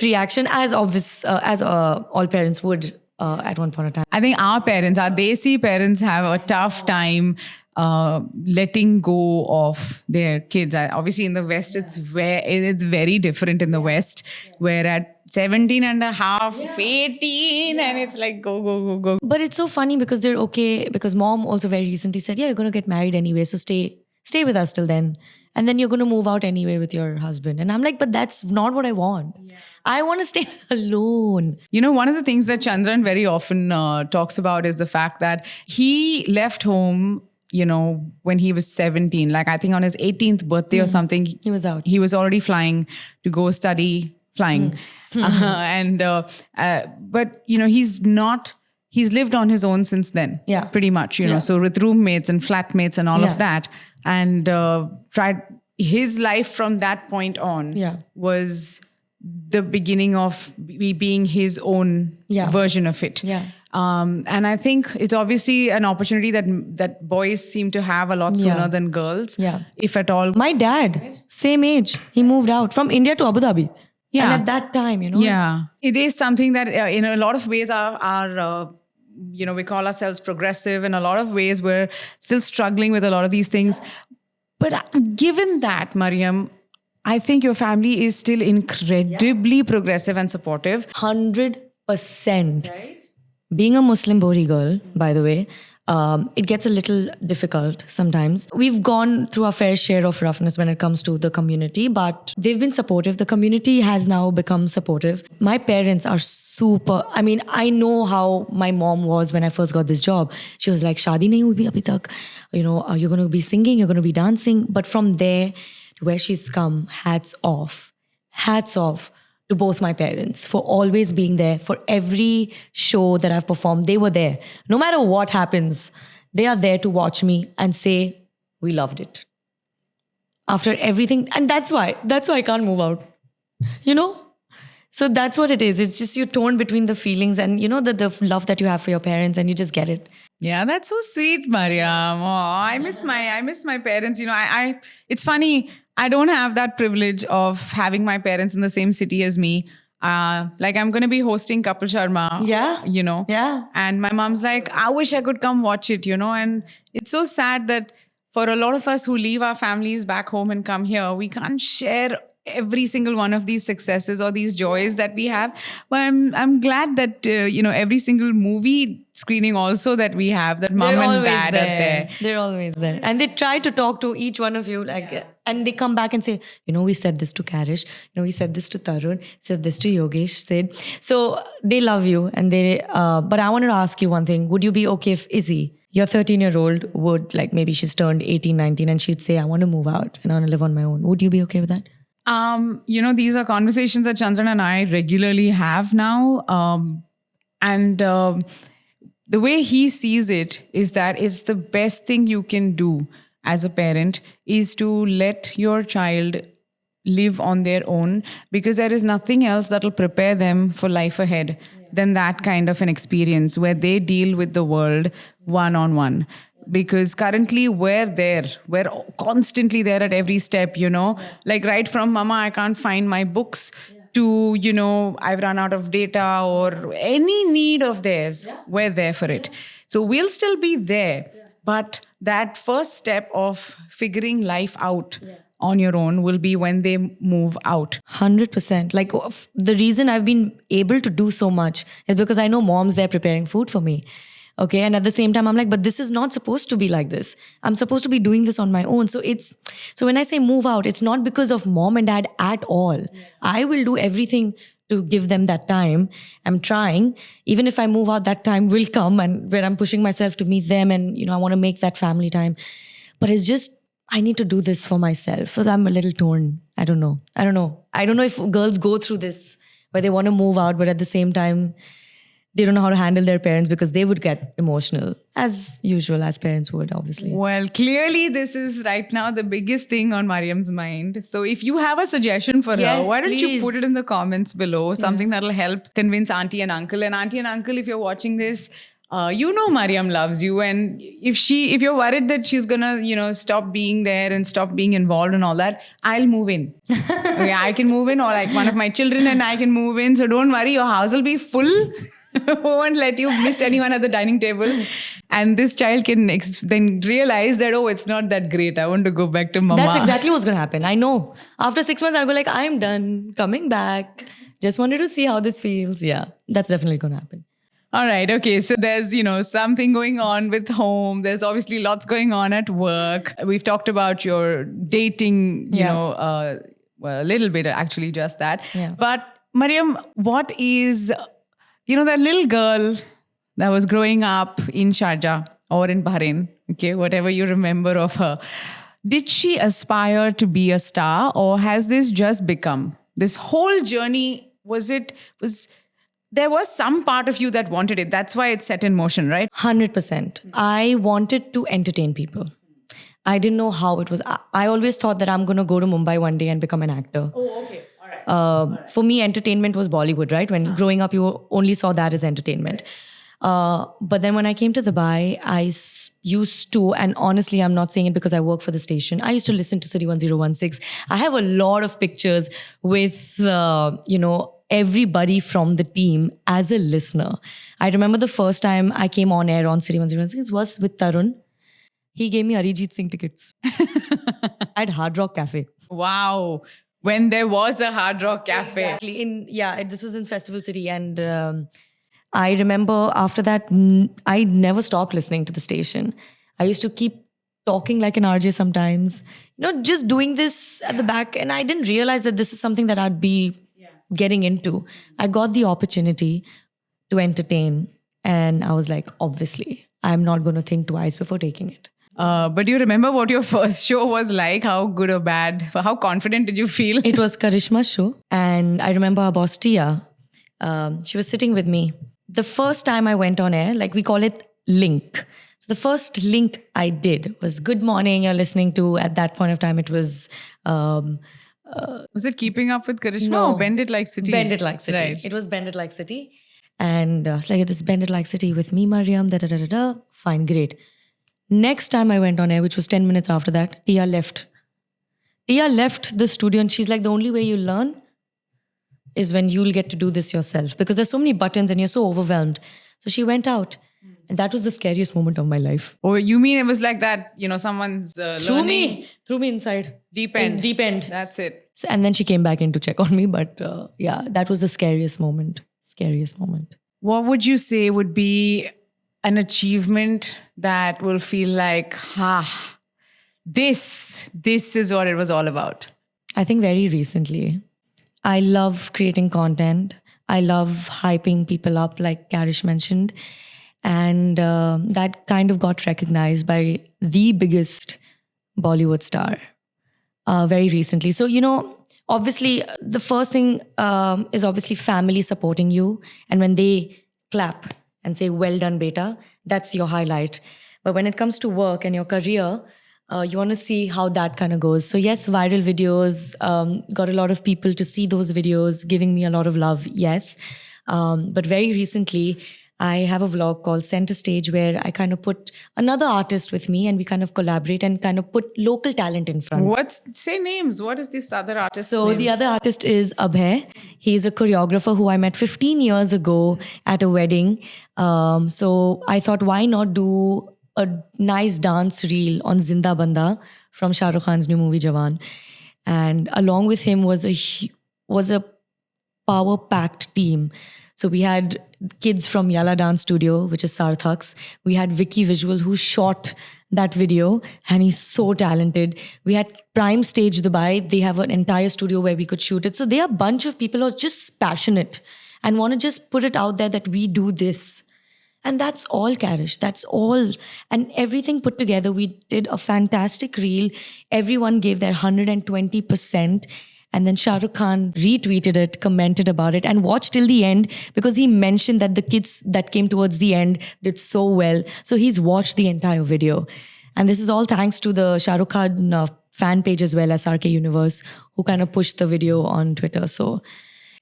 reaction, as obvious as all parents would at one point in time. I think our Desi parents have a tough time letting go of their kids. Obviously in the West, it's very different in the West, where at 17 and a half, 18, and it's like go. But it's so funny because they're okay, because mom also very recently said, yeah, you're going to get married anyway, so stay with us till then. And then you're going to move out anyway with your husband. And I'm like, but that's not what I want. Yeah. I want to stay alone. One of the things that Chandran very often talks about is the fact that he left home, when he was 17, like I think on his 18th birthday or something. He was out. He was already flying to go study flying. But he's lived on his own since then. Yeah. Pretty much, so with roommates and flatmates and all of that. And tried his life from that point on was the beginning of being his own version of it. Yeah. And I think it's obviously an opportunity that boys seem to have a lot sooner than girls, if at all. My dad, same age, he moved out from India to Abu Dhabi. Yeah. And at that time, Yeah. It is something that in a lot of ways are we call ourselves progressive. In a lot of ways, we're still struggling with a lot of these things. But given that, Mariyam, I think your family is still incredibly progressive and supportive. 100%. Right? Being a Muslim Bohri girl, by the way, it gets a little difficult sometimes. We've gone through our fair share of roughness when it comes to the community, but they've been supportive. The community has now become supportive. My parents are super. I mean, I know how my mom was when I first got this job. She was like, "Shadi nahi hui abhi tak. You're going to be singing, you're going to be dancing." But from there to where she's come, hats off. Hats off to both my parents for always being there. For every show that I've performed, they were there. No matter what happens, they are there to watch me and say, we loved it. After everything. And that's why I can't move out. So that's what it is. It's just you're torn between the feelings and, the love that you have for your parents, and you just get it. Yeah, that's so sweet, Mariyam. Oh, I miss my parents. It's funny. I don't have that privilege of having my parents in the same city as me. Like I'm going to be hosting Kapil Sharma. Yeah. Yeah. And my mom's like, I wish I could come watch it, and it's so sad that for a lot of us who leave our families back home and come here, we can't share every single one of these successes or these joys that we have. But I'm glad that every single movie screening also that we have, that mom and dad are there. They're always there. And they try to talk to each one of you. And they come back and say, we said this to Karish. We said this to Tarun. Said this to Yogesh. So they love you. And but I wanted to ask you one thing. Would you be okay if Izzy, your 13-year-old, would, maybe she's turned 18, 19, and she'd say, I want to move out and I want to live on my own. Would you be okay with that? These are conversations that Chandran and I regularly have now. The way he sees it is that it's the best thing you can do as a parent is to let your child live on their own, because there is nothing else that will prepare them for life ahead than that kind of an experience where they deal with the world one-on-one. Because currently we're constantly there at every step, right from mama, I can't find my books, to, I've run out of data, or any need of theirs, we're there for it. So we'll still be there. But that first step of figuring life out on your own will be when they move out. 100%. The reason I've been able to do so much is because I know mom's there preparing food for me. Okay. And at the same time, I'm like, but this is not supposed to be like this. I'm supposed to be doing this on my own. So when I say move out, it's not because of mom and dad at all. Yeah. I will do everything to give them that time. I'm trying. Even if I move out, that time will come, and where I'm pushing myself to meet them, and, I want to make that family time. But it's just, I need to do this for myself. So I'm a little torn. I don't know. I don't know if girls go through this where they want to move out, but at the same time, they don't know how to handle their parents, because they would get emotional, as usual, as parents would, obviously. Well, clearly this is right now the biggest thing on Mariyam's mind. So if you have a suggestion for her, why don't you put it in the comments below? Something that'll help convince auntie and uncle. And auntie and uncle, if you're watching this, Mariyam loves you. And if you're worried that she's gonna, stop being there and stop being involved and all that, I'll move in. Okay, I can move in, or one of my children and I can move in. So don't worry, your house will be full. Won't let you miss anyone at the dining table. And this child can then realize that, it's not that great. I want to go back to mama. That's exactly what's going to happen. I know. After 6 months, I'll go I'm done coming back. Just wanted to see how this feels. Yeah, that's definitely going to happen. All right. Okay. So there's, something going on with home. There's obviously lots going on at work. We've talked about your dating, a little bit, actually, just that. Yeah. But Mariyam, what is... that little girl that was growing up in Sharjah or in Bahrain, okay, whatever you remember of her, did she aspire to be a star, or has this just become this whole journey? There was some part of you that wanted it. That's why it's set in motion, right? 100%. I wanted to entertain people. I didn't know how it was. I always thought that I'm going to go to Mumbai one day and become an actor. Oh, okay. For me, entertainment was Bollywood, right? When growing up, you only saw that as entertainment. But then when I came to Dubai, I used to, and honestly, I'm not saying it because I work for the station, I used to listen to City 1016. I have a lot of pictures with, everybody from the team as a listener. I remember the first time I came on air on City 1016 was with Tarun. He gave me Arijit Singh tickets at Hard Rock Cafe. Wow. When there was a Hard Rock Cafe. Exactly. This was in Festival City. And I remember after that, I never stopped listening to the station. I used to keep talking like an RJ sometimes, just doing this at the back. And I didn't realize that this is something that I'd be getting into. I got the opportunity to entertain. And I was like, obviously, I'm not going to think twice before taking it. But do you remember what your first show was like? How good or bad? How confident did you feel? It was Karishma's show. And I remember our boss, Tia, she was sitting with me. The first time I went on air, we call it link. So the first link I did was Good Morning, you're listening to, at that point of time, it was... was it Keeping Up with Karishma? No. Or Bend It Like City? Bend It Like City. Right. It was Bend It Like City. And it's this Bend It Like City with me, Mariyam, da-da-da-da-da. Fine, great. Next time I went on air, which was 10 minutes after that, Tia left. Tia left the studio and she's like, the only way you learn is when you'll get to do this yourself, because there's so many buttons and you're so overwhelmed. So she went out And that was the scariest moment of my life. Oh, you mean it was like that, someone's Threw me inside. Deep end. In deep end. That's it. So, and then she came back in to check on me. But yeah, that was the scariest moment. Scariest moment. What would you say would be an achievement that will feel like, this is what it was all about? I think very recently. I love creating content. I love hyping people up, like Karish mentioned. And that kind of got recognized by the biggest Bollywood star very recently. So, obviously, the first thing is obviously family supporting you. And when they clap and say, well done, beta, that's your highlight. But when it comes to work and your career, you want to see how that kind of goes. So yes, viral videos, got a lot of people to see those videos, giving me a lot of love, yes. But very recently, I have a vlog called Center Stage where I kind of put another artist with me and we kind of collaborate and kind of put local talent in front. Say names. What is this other artist's So name? the other artist is Abhay. He's a choreographer who I met 15 years ago at a wedding. So I thought, why not do a nice dance reel on Zinda Banda from Shah Rukh Khan's new movie Jogan. And along with him was a power-packed team. So we had kids from Yala Dance Studio, which is Sarthak's. We had Vicky Visual, who shot that video, and he's so talented. We had Prime Stage Dubai. They have an entire studio where we could shoot it. So they are a bunch of people who are just passionate and want to just put it out there that we do this. And that's all, Karish. That's all. And everything put together, we did a fantastic reel. Everyone gave their 120%. And then Shah Rukh Khan retweeted it, commented about it, and watched till the end because he mentioned that the kids that came towards the end did so well. So he's watched the entire video. And this is all thanks to the Shah Rukh Khan fan page as well, SRK Universe, who kind of pushed the video on Twitter. So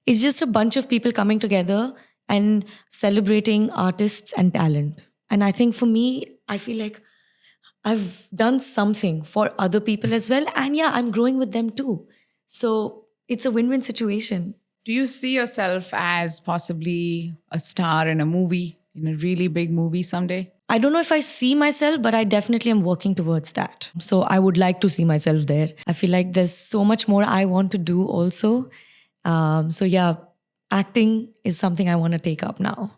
it's just a bunch of people coming together and celebrating artists and talent. And I think for me, I feel like I've done something for other people as well. And yeah, I'm growing with them too. So it's a win-win situation. Do you see yourself as possibly a star in a movie, in a really big movie someday? I don't know if I see myself, but I definitely am working towards that. So I would like to see myself there. I feel like there's so much more I want to do also. So yeah, acting is something I want to take up now.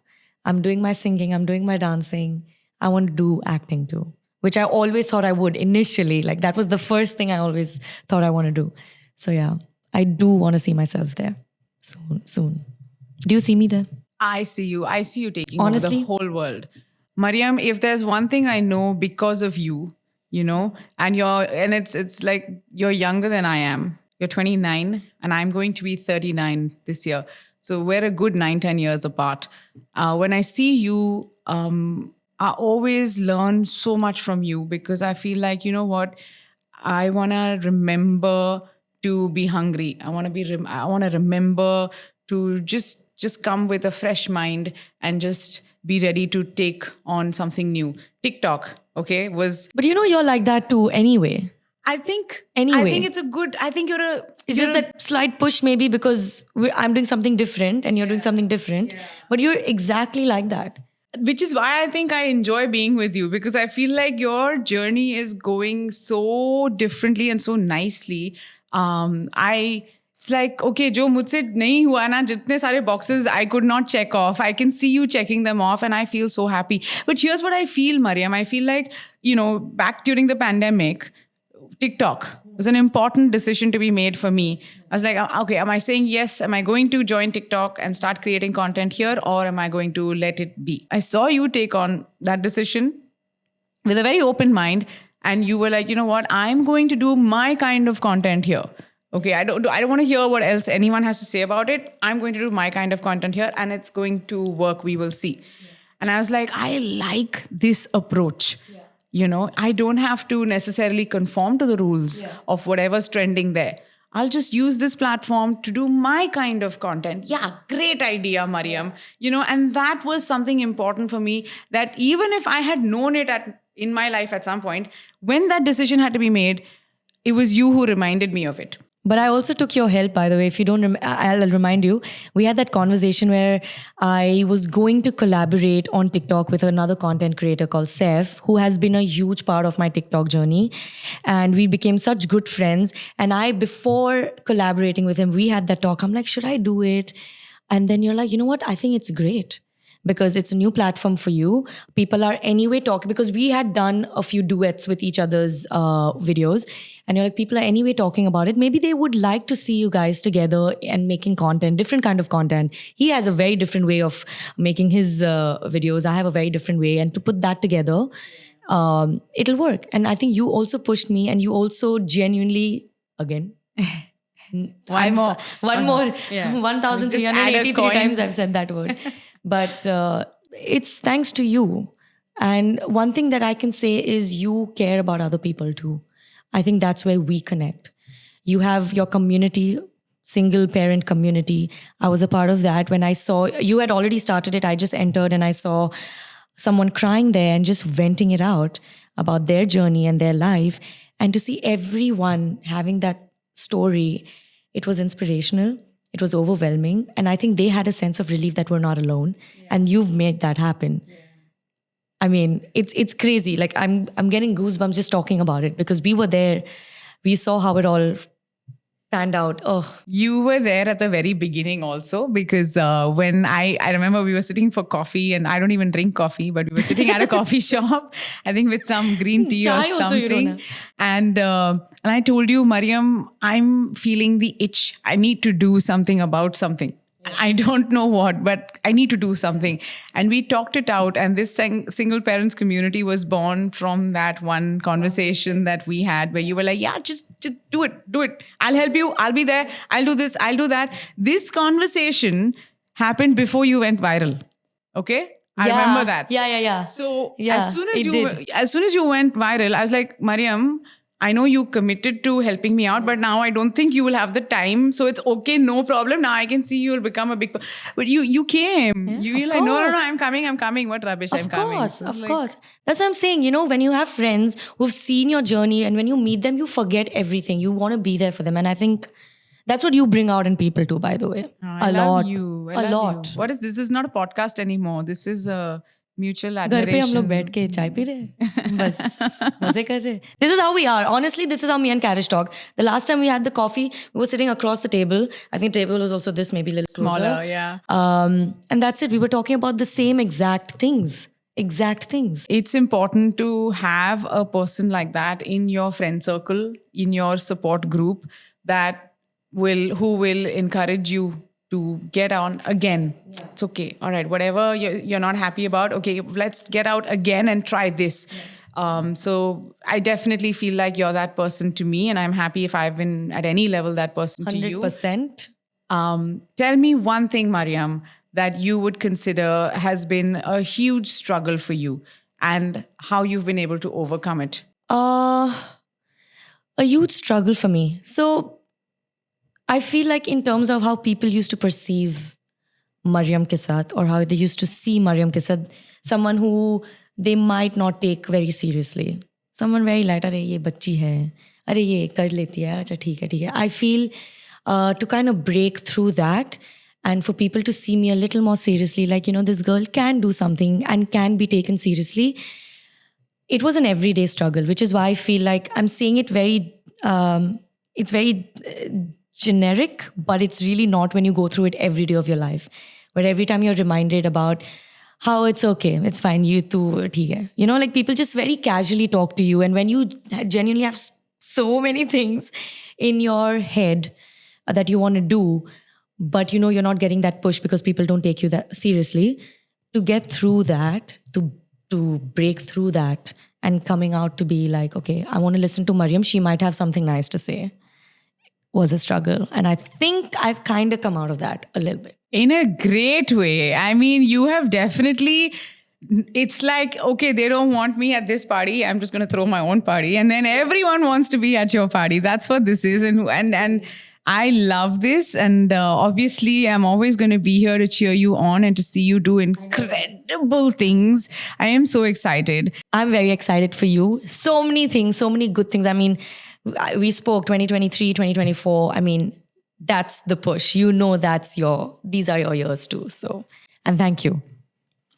I'm doing my singing, I'm doing my dancing. I want to do acting too, which I always thought I would initially. Like that was the first thing I always thought I want to do. So yeah, I do want to see myself there soon. Do you see me there? I see you. I see you taking Honestly? over the whole world. Mariyam, if there's one thing I know because of you, and it's like you're younger than I am. You're 29 and I'm going to be 39 this year. So we're a good 9-10 years apart. When I see you, I always learn so much from you because I feel like, I want to remember to be hungry. I want to remember to just come with a fresh mind and just be ready to take on something new. TikTok, okay, was... But you're like that too anyway. I think it's a good... It's just that slight push maybe because I'm doing something different and you're doing something different. Yeah. But you're exactly like that. Which is why I think I enjoy being with you because I feel like your journey is going so differently and so nicely. It's like, okay, jo mujhse nahi hua na, jitne sare boxes I could not check off. I can see you checking them off and I feel so happy. But here's what I feel, Mariyam. I feel like, back during the pandemic, TikTok was an important decision to be made for me. I was like, okay, am I saying yes? Am I going to join TikTok and start creating content here or am I going to let it be? I saw you take on that decision with a very open mind and you were like, you know what? I'm going to do my kind of content here. Okay, I don't want to hear what else anyone has to say about it. I'm going to do my kind of content here and it's going to work. We will see. Yeah. And I was like, I like this approach. Yeah. I don't have to necessarily conform to the rules of whatever's trending there. I'll just use this platform to do my kind of content. Yeah, great idea, Mariyam. And that was something important for me that even if I had known it in my life at some point, when that decision had to be made, it was you who reminded me of it. But I also took your help, by the way. If you don't, I'll remind you. We had that conversation where I was going to collaborate on TikTok with another content creator called Seth, who has been a huge part of my TikTok journey. And we became such good friends. And before collaborating with him, we had that talk. I'm like, should I do it? And then you're like, you know what? I think it's great. Because it's a new platform for you. People are anyway talking, because we had done a few duets with each other's videos. And you're like, people are anyway talking about it. Maybe they would like to see you guys together and making content, different kind of content. He has a very different way of making his videos. I have a very different way. And to put that together, it'll work. And I think you also pushed me, and you also genuinely, again, One more. 1,383 times I've said that word. But it's thanks to you. And one thing that I can say is you care about other people too. I think that's where we connect. You have your community, single parent community. I was a part of that. When I saw, you had already started it, I just entered and I saw someone crying there and just venting it out about their journey and their life. And to see everyone having that story, it was inspirational. It was overwhelming. And I think they had a sense of relief that we're not alone. Yeah. And you've made that happen. Yeah. I mean, it's crazy. Like I'm getting goosebumps just talking about it, because we were there. We saw how it all panned out. Oh, you were there at the very beginning also, because when I remember we were sitting for coffee, and I don't even drink coffee, but we were sitting at a coffee shop, I think with some green tea or something. And I told you, Mariyam, I'm feeling the itch. I need to do something about something. I don't know what, but I need to do something. And we talked it out. And this single parents community was born from that one conversation that we had, where you were like, yeah, just do it. I'll help you. I'll be there. I'll do this. I'll do that. This conversation happened before you went viral. Okay? I remember that. Yeah. So as soon as you went viral, I was like, Mariyam, I know you committed to helping me out, but now I don't think you will have the time. So it's okay, no problem. Now I can see you will become a big... But you came. Yeah, you're like, no, I'm coming. What rubbish, I'm coming. Of course. That's what I'm saying. You know, when you have friends who've seen your journey, and when you meet them, you forget everything. You want to be there for them. And I think that's what you bring out in people too, by the way. I love you. A lot. What is this? This is not a podcast anymore. This is a mutual admiration. घर पे हम लोग बैठ के चाय P रहे बस मजे कर रहे. This is how we are. Honestly, this is how me and Karish talk. The last time we had the coffee, we were sitting across the table. I think the table was also this, maybe a little smaller, closer. yeah. And that's it. We were talking about the same exact things. It's important to have a person like that in your friend circle, in your support group, who will encourage you to get on again. Yeah. It's okay. All right. Whatever you're not happy about, okay, let's get out again and try this. Yeah. So I definitely feel like you're that person to me, and I'm happy if I've been at any level that person 100%. To you. 100%. Tell me one thing, Mariyam, that you would consider has been a huge struggle for you, and how you've been able to overcome it. A huge struggle for me. So I feel like in terms of how people used to perceive Mariyam Kisat, or how they used to see Mariyam Kisat, someone who they might not take very seriously. Someone very light, अरे ये बच्ची है, अरे ये कर लेती है, अच्छा ठीक है. I feel to kind of break through that, and for people to see me a little more seriously, like, you know, this girl can do something and can be taken seriously. It was an everyday struggle, which is why I feel like I'm saying it very, it's very generic, but it's really not when you go through it every day of your life, where every time you're reminded about how it's okay, it's fine, you too, theek hai. You know, like people just very casually talk to you, and when you genuinely have so many things in your head that you want to do, but you know you're not getting that push because people don't take you that seriously, to get through that, to break through that, and coming out to be like, okay, I want to listen to Mariyam, she might have something nice to say, was a struggle. And I think I've kind of come out of that a little bit. In a great way. I mean, you have definitely... It's like, okay, they don't want me at this party, I'm just going to throw my own party. And then everyone wants to be at your party. That's what this is. And I love this. And obviously, I'm always going to be here to cheer you on and to see you do incredible things. I am so excited. I'm very excited for you. So many things, so many good things. I mean, we spoke 2023, 2024. I mean, that's the push. You know, these are your years too. So, and thank you.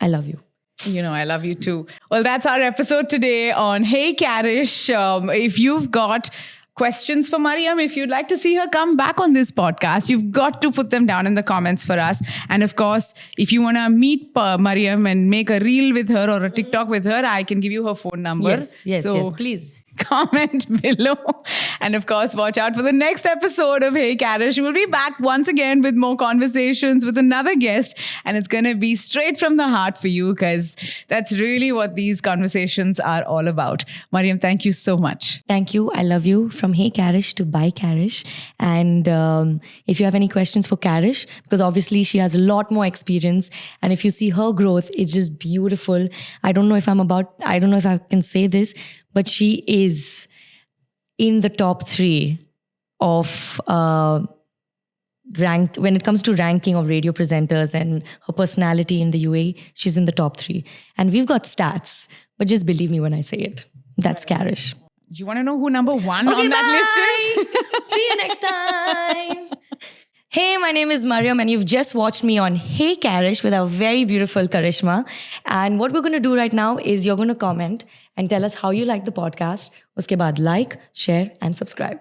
I love you. You know, I love you too. Well, that's our episode today on Hey Karish. If you've got questions for Mariyam, if you'd like to see her come back on this podcast, you've got to put them down in the comments for us. And of course, if you want to meet Mariyam and make a reel with her or a TikTok with her, I can give you her phone number. Yes, please. Comment below. And of course, watch out for the next episode of Hey Karish. We'll be back once again with more conversations with another guest. And it's going to be straight from the heart for you, because that's really what these conversations are all about. Mariyam, thank you so much. Thank you. I love you. From Hey Karish to Bye Karish. And if you have any questions for Karish, because obviously she has a lot more experience. And if you see her growth, it's just beautiful. I don't know if I can say this, but she is in the top 3 of ranked, when it comes to ranking of radio presenters and her personality in the UAE, she's in the top 3. And we've got stats, but just believe me when I say it. That's Karish. Do you want to know who number 1 on that list is? See you next time. Hey, my name is Mariyam and you've just watched me on Hey Karish with our very beautiful Karishma. And what we're going to do right now is you're going to comment and tell us how you like the podcast. Uske baad like, share and subscribe.